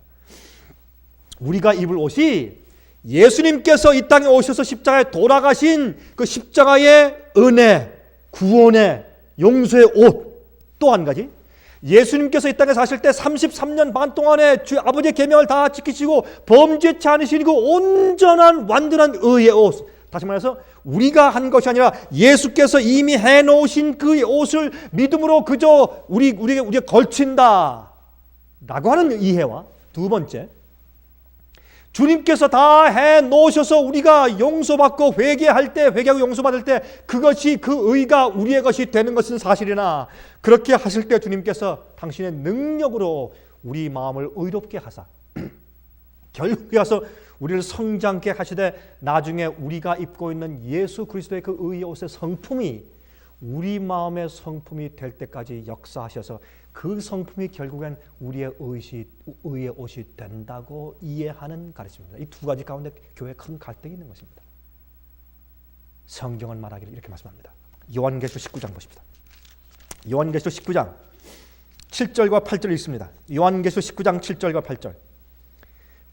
우리가 입을 옷이 예수님께서 이 땅에 오셔서 십자가에 돌아가신 그 십자가의 은혜, 구원의, 용서의 옷. 또 한 가지, 예수님께서 이 땅에 사실 때 33년 반 동안에 주 아버지의 계명을 다 지키시고 범죄치 않으시고 온전한 완전한 의의 옷. 다시 말해서 우리가 한 것이 아니라 예수께서 이미 해놓으신 그 옷을 믿음으로 그저 우리가 걸친다 라고 하는 이해와, 두 번째, 주님께서 다 해놓으셔서 우리가 용서받고 회개할 때, 회개하고 용서받을 때 그것이, 그 의가 우리의 것이 되는 것은 사실이나, 그렇게 하실 때 주님께서 당신의 능력으로 우리 마음을 의롭게 하사 결국에 와서 우리를 성장케 하시되, 나중에 우리가 입고 있는 예수 그리스도의 그 의의 옷의 성품이 우리 마음의 성품이 될 때까지 역사하셔서 그 성품이 결국엔 우리의 의의 옷이 된다고 이해하는 가르침입니다. 이 두 가지 가운데 교회에 큰 갈등이 있는 것입니다. 성경은 말하기를 이렇게 말씀합니다. 요한계시록 19장 보십시다. 요한계시록 19장 7절과 8절을 읽습니다. 요한계시록 19장 7절과 8절.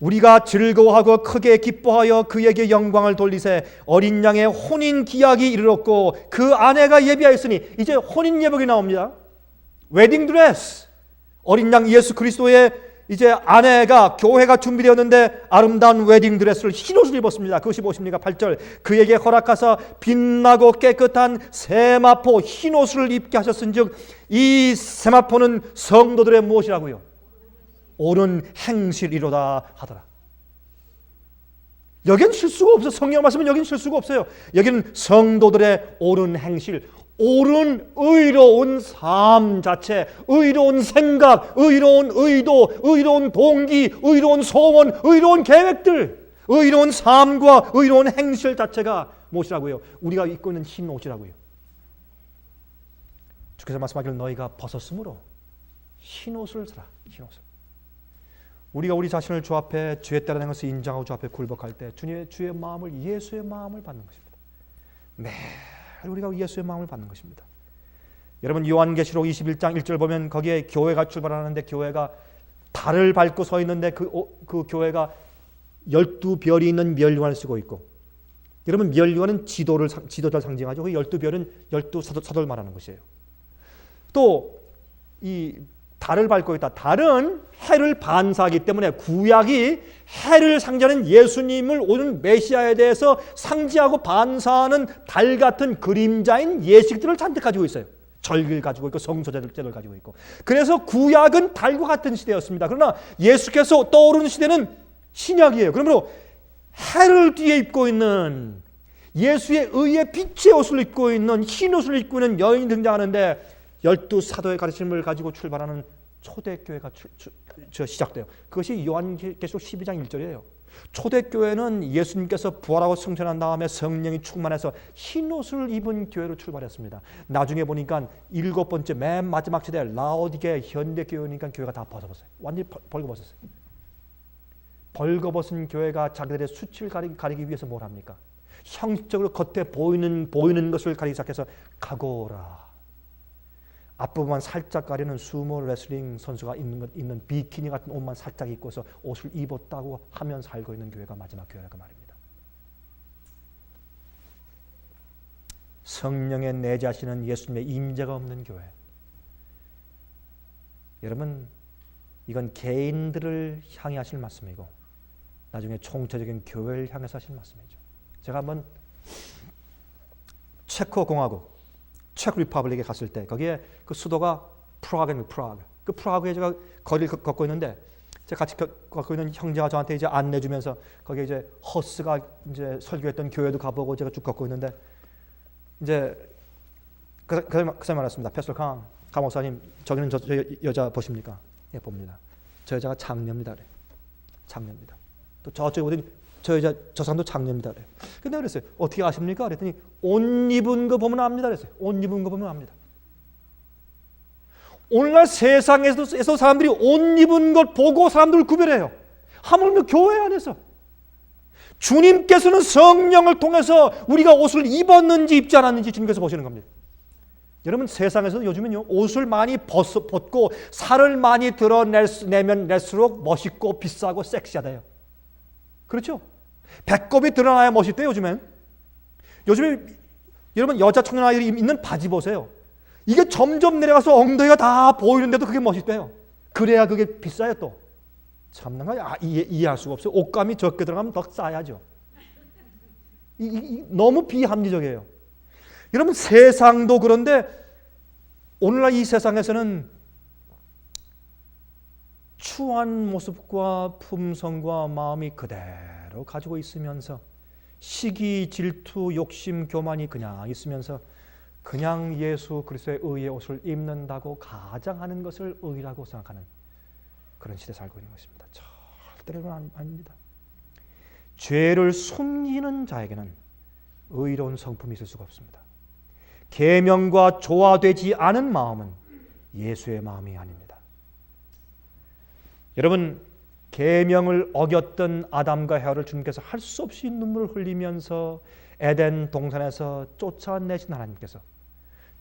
우리가 즐거워하고 크게 기뻐하여 그에게 영광을 돌리세. 어린 양의 혼인 기약이 이르렀고 그 아내가 예비하였으니, 이제 혼인 예복이 나옵니다. 웨딩 드레스. 어린 양 예수 그리스도의 이제 아내가, 교회가 준비되었는데 아름다운 웨딩 드레스를, 흰옷을 입었습니다. 그것이 무엇입니까? 8절. 그에게 허락하사 빛나고 깨끗한 세마포 흰옷을 입게 하셨은즉, 이 세마포는 성도들의 무엇이라고요? 옳은 행실이로다 하더라. 여기는 실수가 없어요. 성경 말씀은 여기는 실수가 없어요. 여기는 성도들의 옳은 행실, 옳은 의로운 삶 자체, 의로운 생각, 의로운 의도, 의로운 동기, 의로운 소원, 의로운 계획들, 의로운 삶과 의로운 행실 자체가 무엇이라고요? 우리가 입고 있는 흰 옷이라고요. 주께서 말씀하기를 너희가 벗었으므로 흰 옷을 사라. 흰 옷을. 우리가 우리 자신을 주 앞에 죄 따르는 것을 인정하고 주 앞에 굴복할 때 주의 마음을, 예수의 마음을 받는 것입니다. 매일 우리가 예수의 마음을 받는 것입니다. 여러분 요한계시록 21장 1절 보면 거기에 교회가 출발하는데 교회가 달을 밟고 서 있는데 그 교회가 12별이 있는 멸류관을 쓰고 있고, 여러분 멸류관은 지도를 상징하죠. 그 12별은 12사도를 말하는 것이에요. 또 이 달을 밟고 있다. 달은 해를 반사하기 때문에 구약이 해를 상징하는 예수님을 오는 메시아에 대해서 상징하고 반사하는 달 같은 그림자인 예식들을 잔뜩 가지고 있어요. 절기를 가지고 있고 성소제를 가지고 있고. 그래서 구약은 달과 같은 시대였습니다. 그러나 예수께서 떠오르는 시대는 신약이에요. 그러므로 해를 뒤에 입고 있는, 예수의 의의 빛의 옷을 입고 있는, 흰 옷을 입고 있는 여인이 등장하는데 12사도의 가르침을 가지고 출발하는 초대교회가 시작돼요. 그것이 요한계시록 12장 1절이에요. 초대교회는 예수님께서 부활하고 승천한 다음에 성령이 충만해서 흰 옷을 입은 교회로 출발했습니다. 나중에 보니까 7번째 맨 마지막 시대 라오디게 현대교회니까 교회가 다 벗어버렸어요. 완전히 벌거벗었어요. 벌거벗은 교회가 자기들의 수치를 가리기 위해서 뭘 합니까? 형식적으로 겉에 보이는 것을 가리기 시작해서 가고라, 앞부분만 살짝 가리는 수모 레슬링 선수가 입는 비키니 같은 옷만 살짝 입고서 옷을 입었다고 하면 살고 있는 교회가 마지막 교회라고 말입니다. 성령에 내재하시는 예수님의 임재가 없는 교회. 여러분 이건 개인들을 향해 하실 말씀이고 나중에 총체적인 교회를 향해서 하실 말씀이죠. 제가 한번 체코 공화국, 체크 리퍼블릭에 갔을 때 거기에 그 수도가 프라하입니다. 프라하. 그 프라하에 제가 거리를 걷고 있는데 제가 같이 걷고 있는 형제가 저한테 이제 안내주면서 거기에 이제 허스가 이제 설교했던 교회도 가보고 제가 쭉 걷고 있는데 이제 그 사람 말했습니다. 패스터 강 목사님, 저기는 저 여자 보십니까? 예, 봅니다. 저 여자가 장녀입니다. 그래. 장녀입니다. 또 저쪽에 보더니 저 사람도 장녀입니다. 그래. 근데 그랬어요. 어떻게 아십니까? 그랬더니 옷 입은 거 보면 압니다. 그랬어요. 옷 입은 거 보면 압니다. 오늘날 세상에서 사람들이 옷 입은 걸 보고 사람들을 구별해요. 하물며 교회 안에서. 주님께서는 성령을 통해서 우리가 옷을 입었는지 입지 않았는지 주님께서 보시는 겁니다. 여러분 세상에서 요즘은요 옷을 많이 벗고 살을 많이 드러내면 낼수록 멋있고 비싸고 섹시하대요. 그렇죠? 배꼽이 드러나야 멋있대요. 요즘에 여러분 여자 청년 아이들이 입는 바지 보세요. 이게 점점 내려가서 엉덩이가 다 보이는데도 그게 멋있대요. 그래야 그게 비싸요. 또 참나 이해할 수가 없어요. 옷감이 적게 들어가면 더 싸야죠. 너무 비합리적이에요. 여러분 세상도 그런데 오늘날 이 세상에서는 추한 모습과 품성과 마음이 그대로 가지고 있으면서 시기, 질투, 욕심, 교만이 그냥 있으면서 그냥 예수 그리스도의 의의 옷을 입는다고 가장하는 것을 의라고 생각하는 그런 시대에 살고 있는 것입니다. 절대로 아닙니다. 죄를 숨기는 자에게는 의로운 성품이 있을 수가 없습니다. 계명과 조화되지 않은 마음은 예수의 마음이 아닙니다. 여러분 계명을 어겼던 아담과 헤와를 주님께서 할 수 없이 눈물을 흘리면서 에덴 동산에서 쫓아내신 하나님께서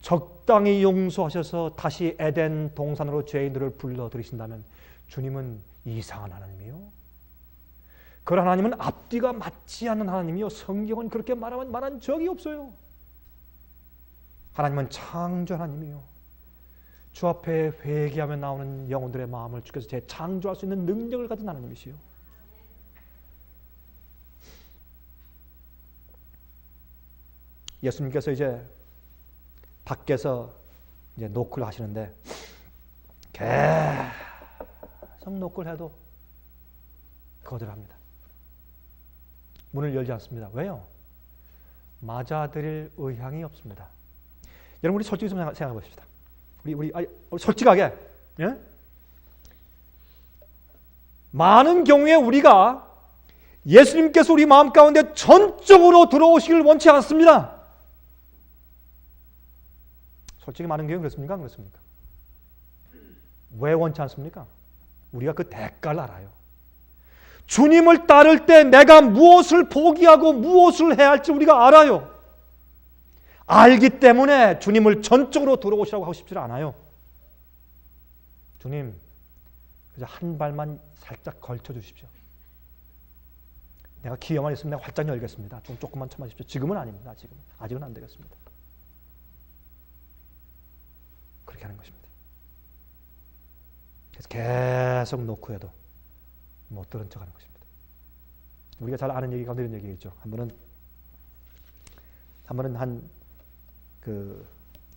적당히 용서하셔서 다시 에덴 동산으로 죄인들을 불러들이신다면 주님은 이상한 하나님이요. 그 하나님은 앞뒤가 맞지 않는 하나님이요. 성경은 그렇게 말한 적이 없어요. 하나님은 창조 하나님이요. 주 앞에 회개하며 나오는 영혼들의 마음을 주께서 재창조할 수 있는 능력을 가진 하나님이시요. 예수님께서 이제 밖에서 이제 노크를 하시는데 계속 노크를 해도 거절합니다. 문을 열지 않습니다. 왜요? 맞아들일 의향이 없습니다. 여러분 우리 솔직히 좀 생각해 보십시다. 우리 솔직하게, 예? 많은 경우에 우리가 예수님께서 우리 마음 가운데 전적으로 들어오시길 원치 않습니다. 솔직히 많은 경우에 그렇습니까? 왜 원치 않습니까? 우리가 그 대가를 알아요. 주님을 따를 때 내가 무엇을 포기하고 무엇을 해야 할지 우리가 알아요. 알기 때문에 주님을 전적으로 들어오시라고 하고 싶지 않아요. 주님, 그저 한 발만 살짝 걸쳐 주십시오. 내가 기회만 있으면 내가 활짝 열겠습니다. 좀 조금만 참아주십시오. 지금은 아닙니다. 아직은 안 되겠습니다. 그렇게 하는 것입니다. 그래서 계속 놓고 해도 못 들은 척하는 것입니다. 우리가 잘 아는 얘기 가운데 이런 얘기가 있죠. 한 번은 그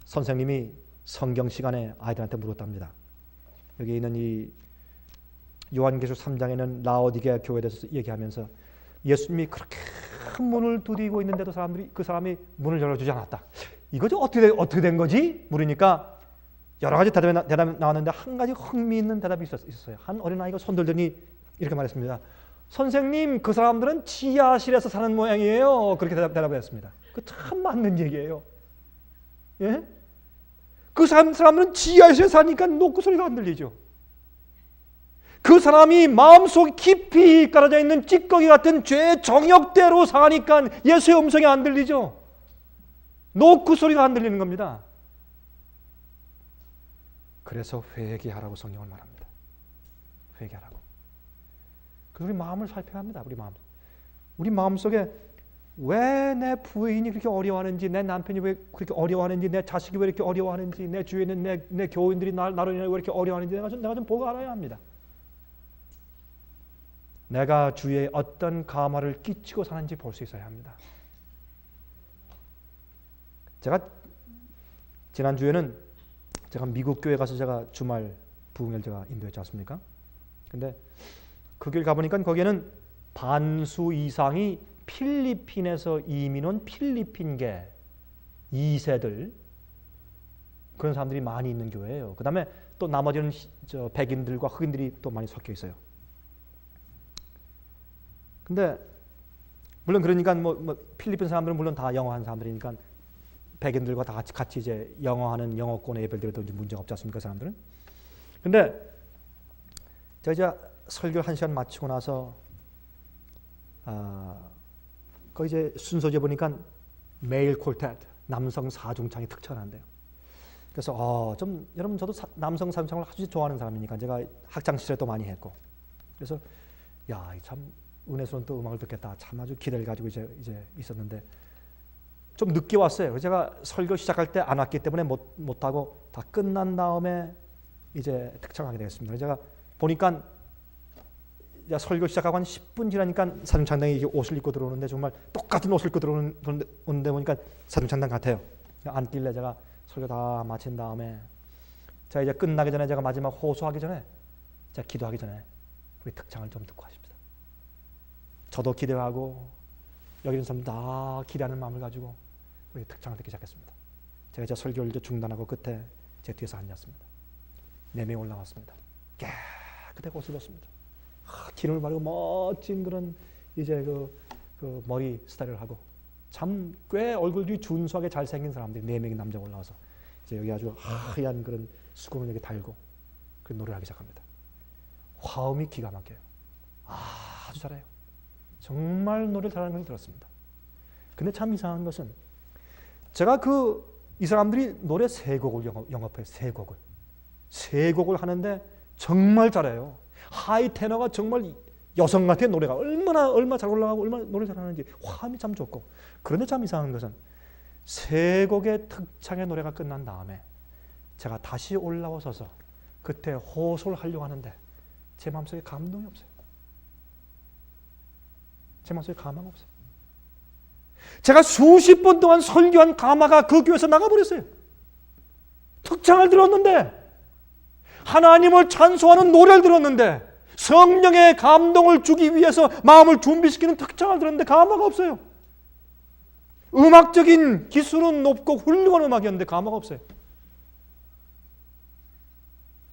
선생님이 성경 시간에 아이들한테 물었답니다. 여기 있는 이 요한계시록 3장에는 라오디게아 교회에 대해서 얘기하면서 예수님이 그렇게 큰 문을 두드리고 있는데도 그 사람이 문을 열어주지 않았다. 이거죠? 어떻게 된 거지? 물으니까 여러 가지 대답이 나왔는데 한 가지 흥미있는 대답이 있었어요. 한 어린아이가 손 들더니 이렇게 말했습니다. 선생님, 그 사람들은 지하실에서 사는 모양이에요. 그렇게 대답을 했습니다. 그 참 맞는 얘기예요. 예? 그 사람들은 지하실에 사니까 노크 소리가 안 들리죠. 그 사람이 마음속 깊이 깔아져 있는 찌꺼기 같은 죄의 정욕대로 사니까 예수의 음성이 안 들리죠. 노크 소리가 안 들리는 겁니다. 그래서 회개하라고 성경을 말합니다. 회개하라고. 그래서 우리 마음을 살펴야 합니다. 우리 마음 속에 왜 내 부인이 그렇게 어려워하는지, 내 남편이 왜 그렇게 어려워하는지, 내 자식이 왜 이렇게 어려워하는지, 내 주위에 있는 내 교인들이 나로 인해 왜 이렇게 어려워하는지 내가 좀 보고 알아야 합니다. 내가 주위에 어떤 감화를 끼치고 사는지 볼 수 있어야 합니다. 제가 지난주에는 제가 미국 교회 가서 제가 주말 부흥회를 제가 인도했지 않습니까? 근데 그 교회 가보니까 거기에는 반수 이상이 필리핀에서 이민 온 필리핀계 2세들 그런 사람들이 많이 있는 교회예요. 그 다음에 또 나머지는 백인들과 흑인들이 또 많이 섞여 있어요. 근데 물론 그러니까 뭐 필리핀 사람들은 물론 다 영어하는 사람들이니까 백인들과 다 같이 이제 영어하는 영어권의 예배들도 문제가 없지 않습니까, 그 사람들은? 근데 제가 이제 설교 1시간 마치고 나서 거기 이제 순서제 보니까 메일 콜텟 남성 사중창이 특천한대요. 그래서 좀 여러분 저도 남성 사중창을 아주 좋아하는 사람이니까 제가 학창 시절에 또 많이 했고 그래서 야, 참 은혜스러운 또 음악을 듣겠다. 참 아주 기대를 가지고 이제 있었는데 좀 늦게 왔어요. 그래서 제가 설교 시작할 때 안 왔기 때문에 못 하고 다 끝난 다음에 이제 특창하게 되겠습니다. 그래서 제가 보니까 설교 시작하고 한 10분 지나니까 사중창당이 옷을 입고 들어오는데 정말 똑같은 옷을 입고 들어오는데 보니까 사중창당 같아요. 앉길래 제가 설교 다 마친 다음에 제가 이제 끝나기 전에 제가 마지막 호소하기 전에 제가 기도하기 전에 우리 특창을 좀 듣고 하십시다. 저도 기대하고 여기 있는 사람들 다 기대하는 마음을 가지고 우리 특창을 듣기 시작했습니다. 제가 제 설교를 이제 중단하고 끝에 제 뒤에서 앉았습니다. 4명이 올라왔습니다. 깨끗하게 옷을 입었습니다. 기름을 바르고 멋진 그런 이제 그 머리 스타일을 하고 참 꽤 얼굴이 준수하게 잘생긴 사람들이 4명의 남자가 올라와서 이제 여기 아주 하얀 그런 수건을 여기 달고 그 노래를 하기 시작합니다. 화음이 기가 막혀요. 아주 잘해요. 정말 노래를 잘하는 걸 들었습니다. 근데 참 이상한 것은 제가 이 사람들이 노래 3곡을 영업해요. 3곡을. 3곡을 하는데 정말 잘해요. 하이 테너가 정말 여성 같은 노래가 얼마나 잘 올라가고 얼마나 노래 잘하는지 화음이 참 좋고 그런데 참 이상한 것은 3곡의 특창의 노래가 끝난 다음에 제가 다시 올라와서서 그때 호소를 하려고 하는데 제 마음속에 감동이 없어요. 제 마음속에 감화가 없어요. 제가 수십 번 동안 설교한 감화가 그 교회에서 나가버렸어요. 특창을 들었는데 하나님을 찬송하는 노래를 들었는데 성령의 감동을 주기 위해서 마음을 준비시키는 특창을 들었는데 감화가 없어요. 음악적인 기술은 높고 훌륭한 음악이었는데 감화가 없어요.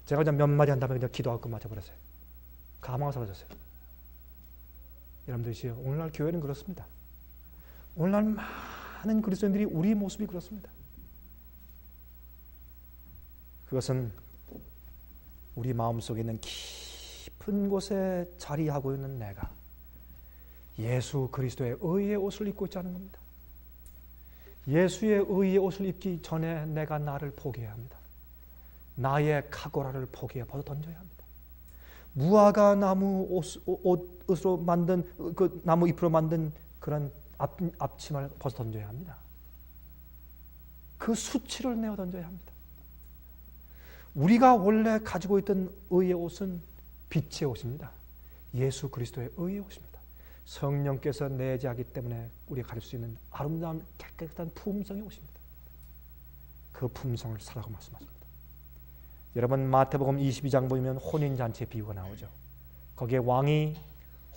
제가 그냥 몇 마디 한 다음에 그냥 기도하고 끝마쳐버렸어요. 감화가 사라졌어요. 여러분들이요, 오늘날 교회는 그렇습니다. 오늘날 많은 그리스도인들이 우리 모습이 그렇습니다. 그것은 우리 마음속에 있는 깊은 높은 곳에 자리하고 있는 내가 예수 그리스도의 의의 옷을 입고 있지 않은 겁니다. 예수의 의의 옷을 입기 전에 내가 나를 포기해야 합니다. 나의 카고라를 포기해 벗어 던져야 합니다. 무화과 나무 옷으로 만든 그 나무 잎으로 만든 그런 앞치마를 벗어 던져야 합니다. 그 수치를 내어 던져야 합니다. 우리가 원래 가지고 있던 의의 옷은 빛의 옷입니다. 예수 그리스도의 의의 옷입니다. 성령께서 내재하기 때문에 우리가 가질 수 있는 아름다운 깨끗한 품성의 옷입니다. 그 품성을 사라고 말씀하십니다. 여러분 마태복음 22장 보면 혼인잔치의 비유가 나오죠. 거기에 왕이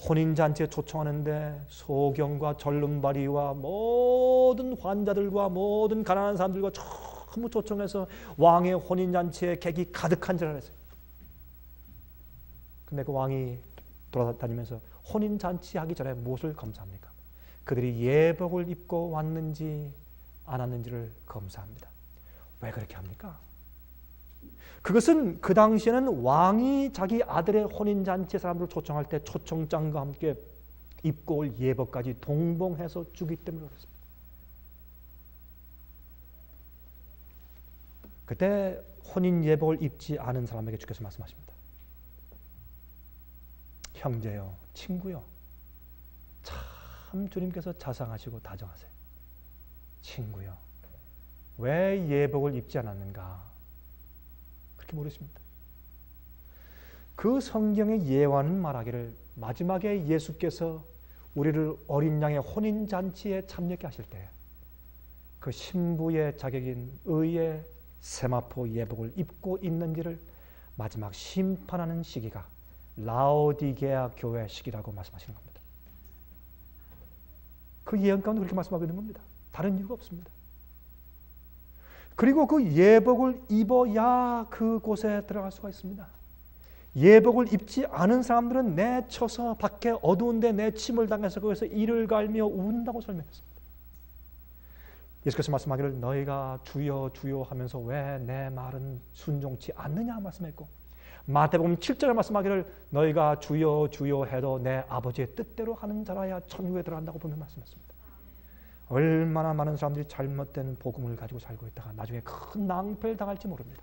혼인잔치에 초청하는데 소경과 절름발이와 모든 환자들과 모든 가난한 사람들과 전부 초청해서 왕의 혼인잔치에 객이 가득한 줄 알았어요. 근데 그 왕이 돌아다니면서 혼인잔치 하기 전에 무엇을 검사합니까? 그들이 예복을 입고 왔는지 안 왔는지를 검사합니다. 왜 그렇게 합니까? 그것은 그 당시에는 왕이 자기 아들의 혼인잔치 사람들을 초청할 때 초청장과 함께 입고 올 예복까지 동봉해서 주기 때문에 그렇습니다. 그때 혼인 예복을 입지 않은 사람에게 주께서 말씀하십니다. 형제요, 친구요, 참 주님께서 자상하시고 다정하세요. 친구요, 왜 예복을 입지 않았는가? 그렇게 물으십니다. 그 성경의 예화는 말하기를 마지막에 예수께서 우리를 어린 양의 혼인잔치에 참여케 하실 때 그 신부의 자격인 의의 세마포 예복을 입고 있는지를 마지막 심판하는 시기가 라오디게아 교회 시기라고 말씀하시는 겁니다. 그 예언 가운데 그렇게 말씀하고 있는 겁니다. 다른 이유가 없습니다. 그리고 그 예복을 입어야 그곳에 들어갈 수가 있습니다. 예복을 입지 않은 사람들은 내쳐서 밖에 어두운데 내침을 당해서 거기서 이를 갈며 운다고 설명했습니다. 예수께서 말씀하기를 너희가 주여 주여 하면서 왜 내 말은 순종치 않느냐 말씀했고, 마태복음 7절에 말씀하기를 너희가 주여 주여 해도 내 아버지의 뜻대로 하는 자라야 천국에 들어간다고 분명히 말씀했습니다. 얼마나 많은 사람들이 잘못된 복음을 가지고 살고 있다가 나중에 큰 낭패를 당할지 모릅니다.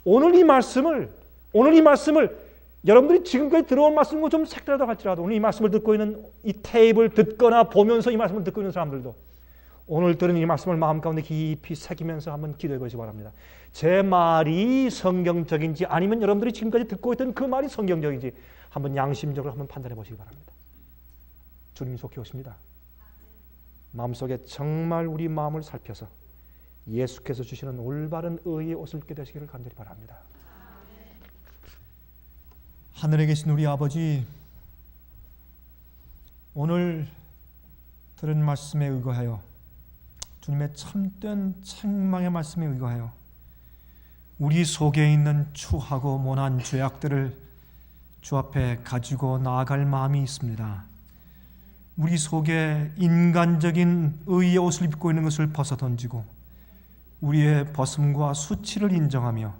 오늘 이 말씀을 여러분들이 지금까지 들어온 말씀과 좀 색다르다 할지라도 오늘 이 말씀을 듣고 있는 이 테이프를 듣거나 보면서 이 말씀을 듣고 있는 사람들도 오늘 들은 이 말씀을 마음 가운데 깊이 새기면서 한번 기도해 보시기 바랍니다. 제 말이 성경적인지 아니면 여러분들이 지금까지 듣고 있던 그 말이 성경적인지 한번 양심적으로 한번 판단해 보시기 바랍니다. 주님이 속히 오십니다. 마음속에 정말 우리 마음을 살펴서 예수께서 주시는 올바른 의의 옷을 입게 되시기를 간절히 바랍니다. 하늘에 계신 우리 아버지, 오늘 들은 말씀에 의거하여 주님의 참된 책망의 말씀에 의거하여 우리 속에 있는 추하고 모난 죄악들을 주 앞에 가지고 나아갈 마음이 있습니다. 우리 속에 인간적인 의의 옷을 입고 있는 것을 벗어 던지고 우리의 벗음과 수치를 인정하며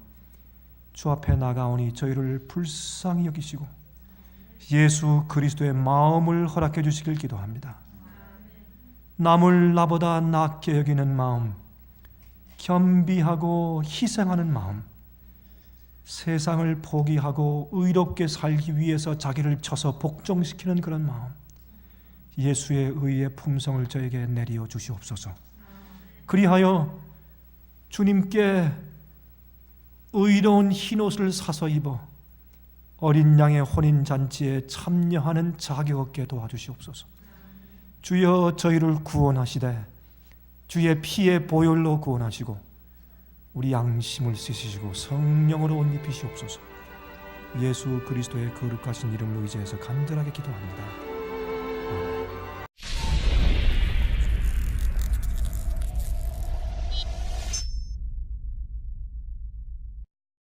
주 앞에 나가오니 저희를 불쌍히 여기시고 예수 그리스도의 마음을 허락해 주시길 기도합니다. 남을 나보다 낫게 여기는 마음, 겸비하고 희생하는 마음, 세상을 포기하고 의롭게 살기 위해서 자기를 쳐서 복종시키는 그런 마음, 예수의 의의 품성을 저에게 내리어 주시옵소서. 그리하여 주님께 의로운 흰옷을 사서 입어 어린 양의 혼인잔치에 참여하는 자격 얻게 도와주시옵소서. 주여 저희를 구원하시되 주의 피의 보혈로 구원하시고 우리 양심을 씻으시고 성령으로 옷 입히시옵소서. 예수 그리스도의 거룩하신 이름으로 의지해서 간절하게 기도합니다.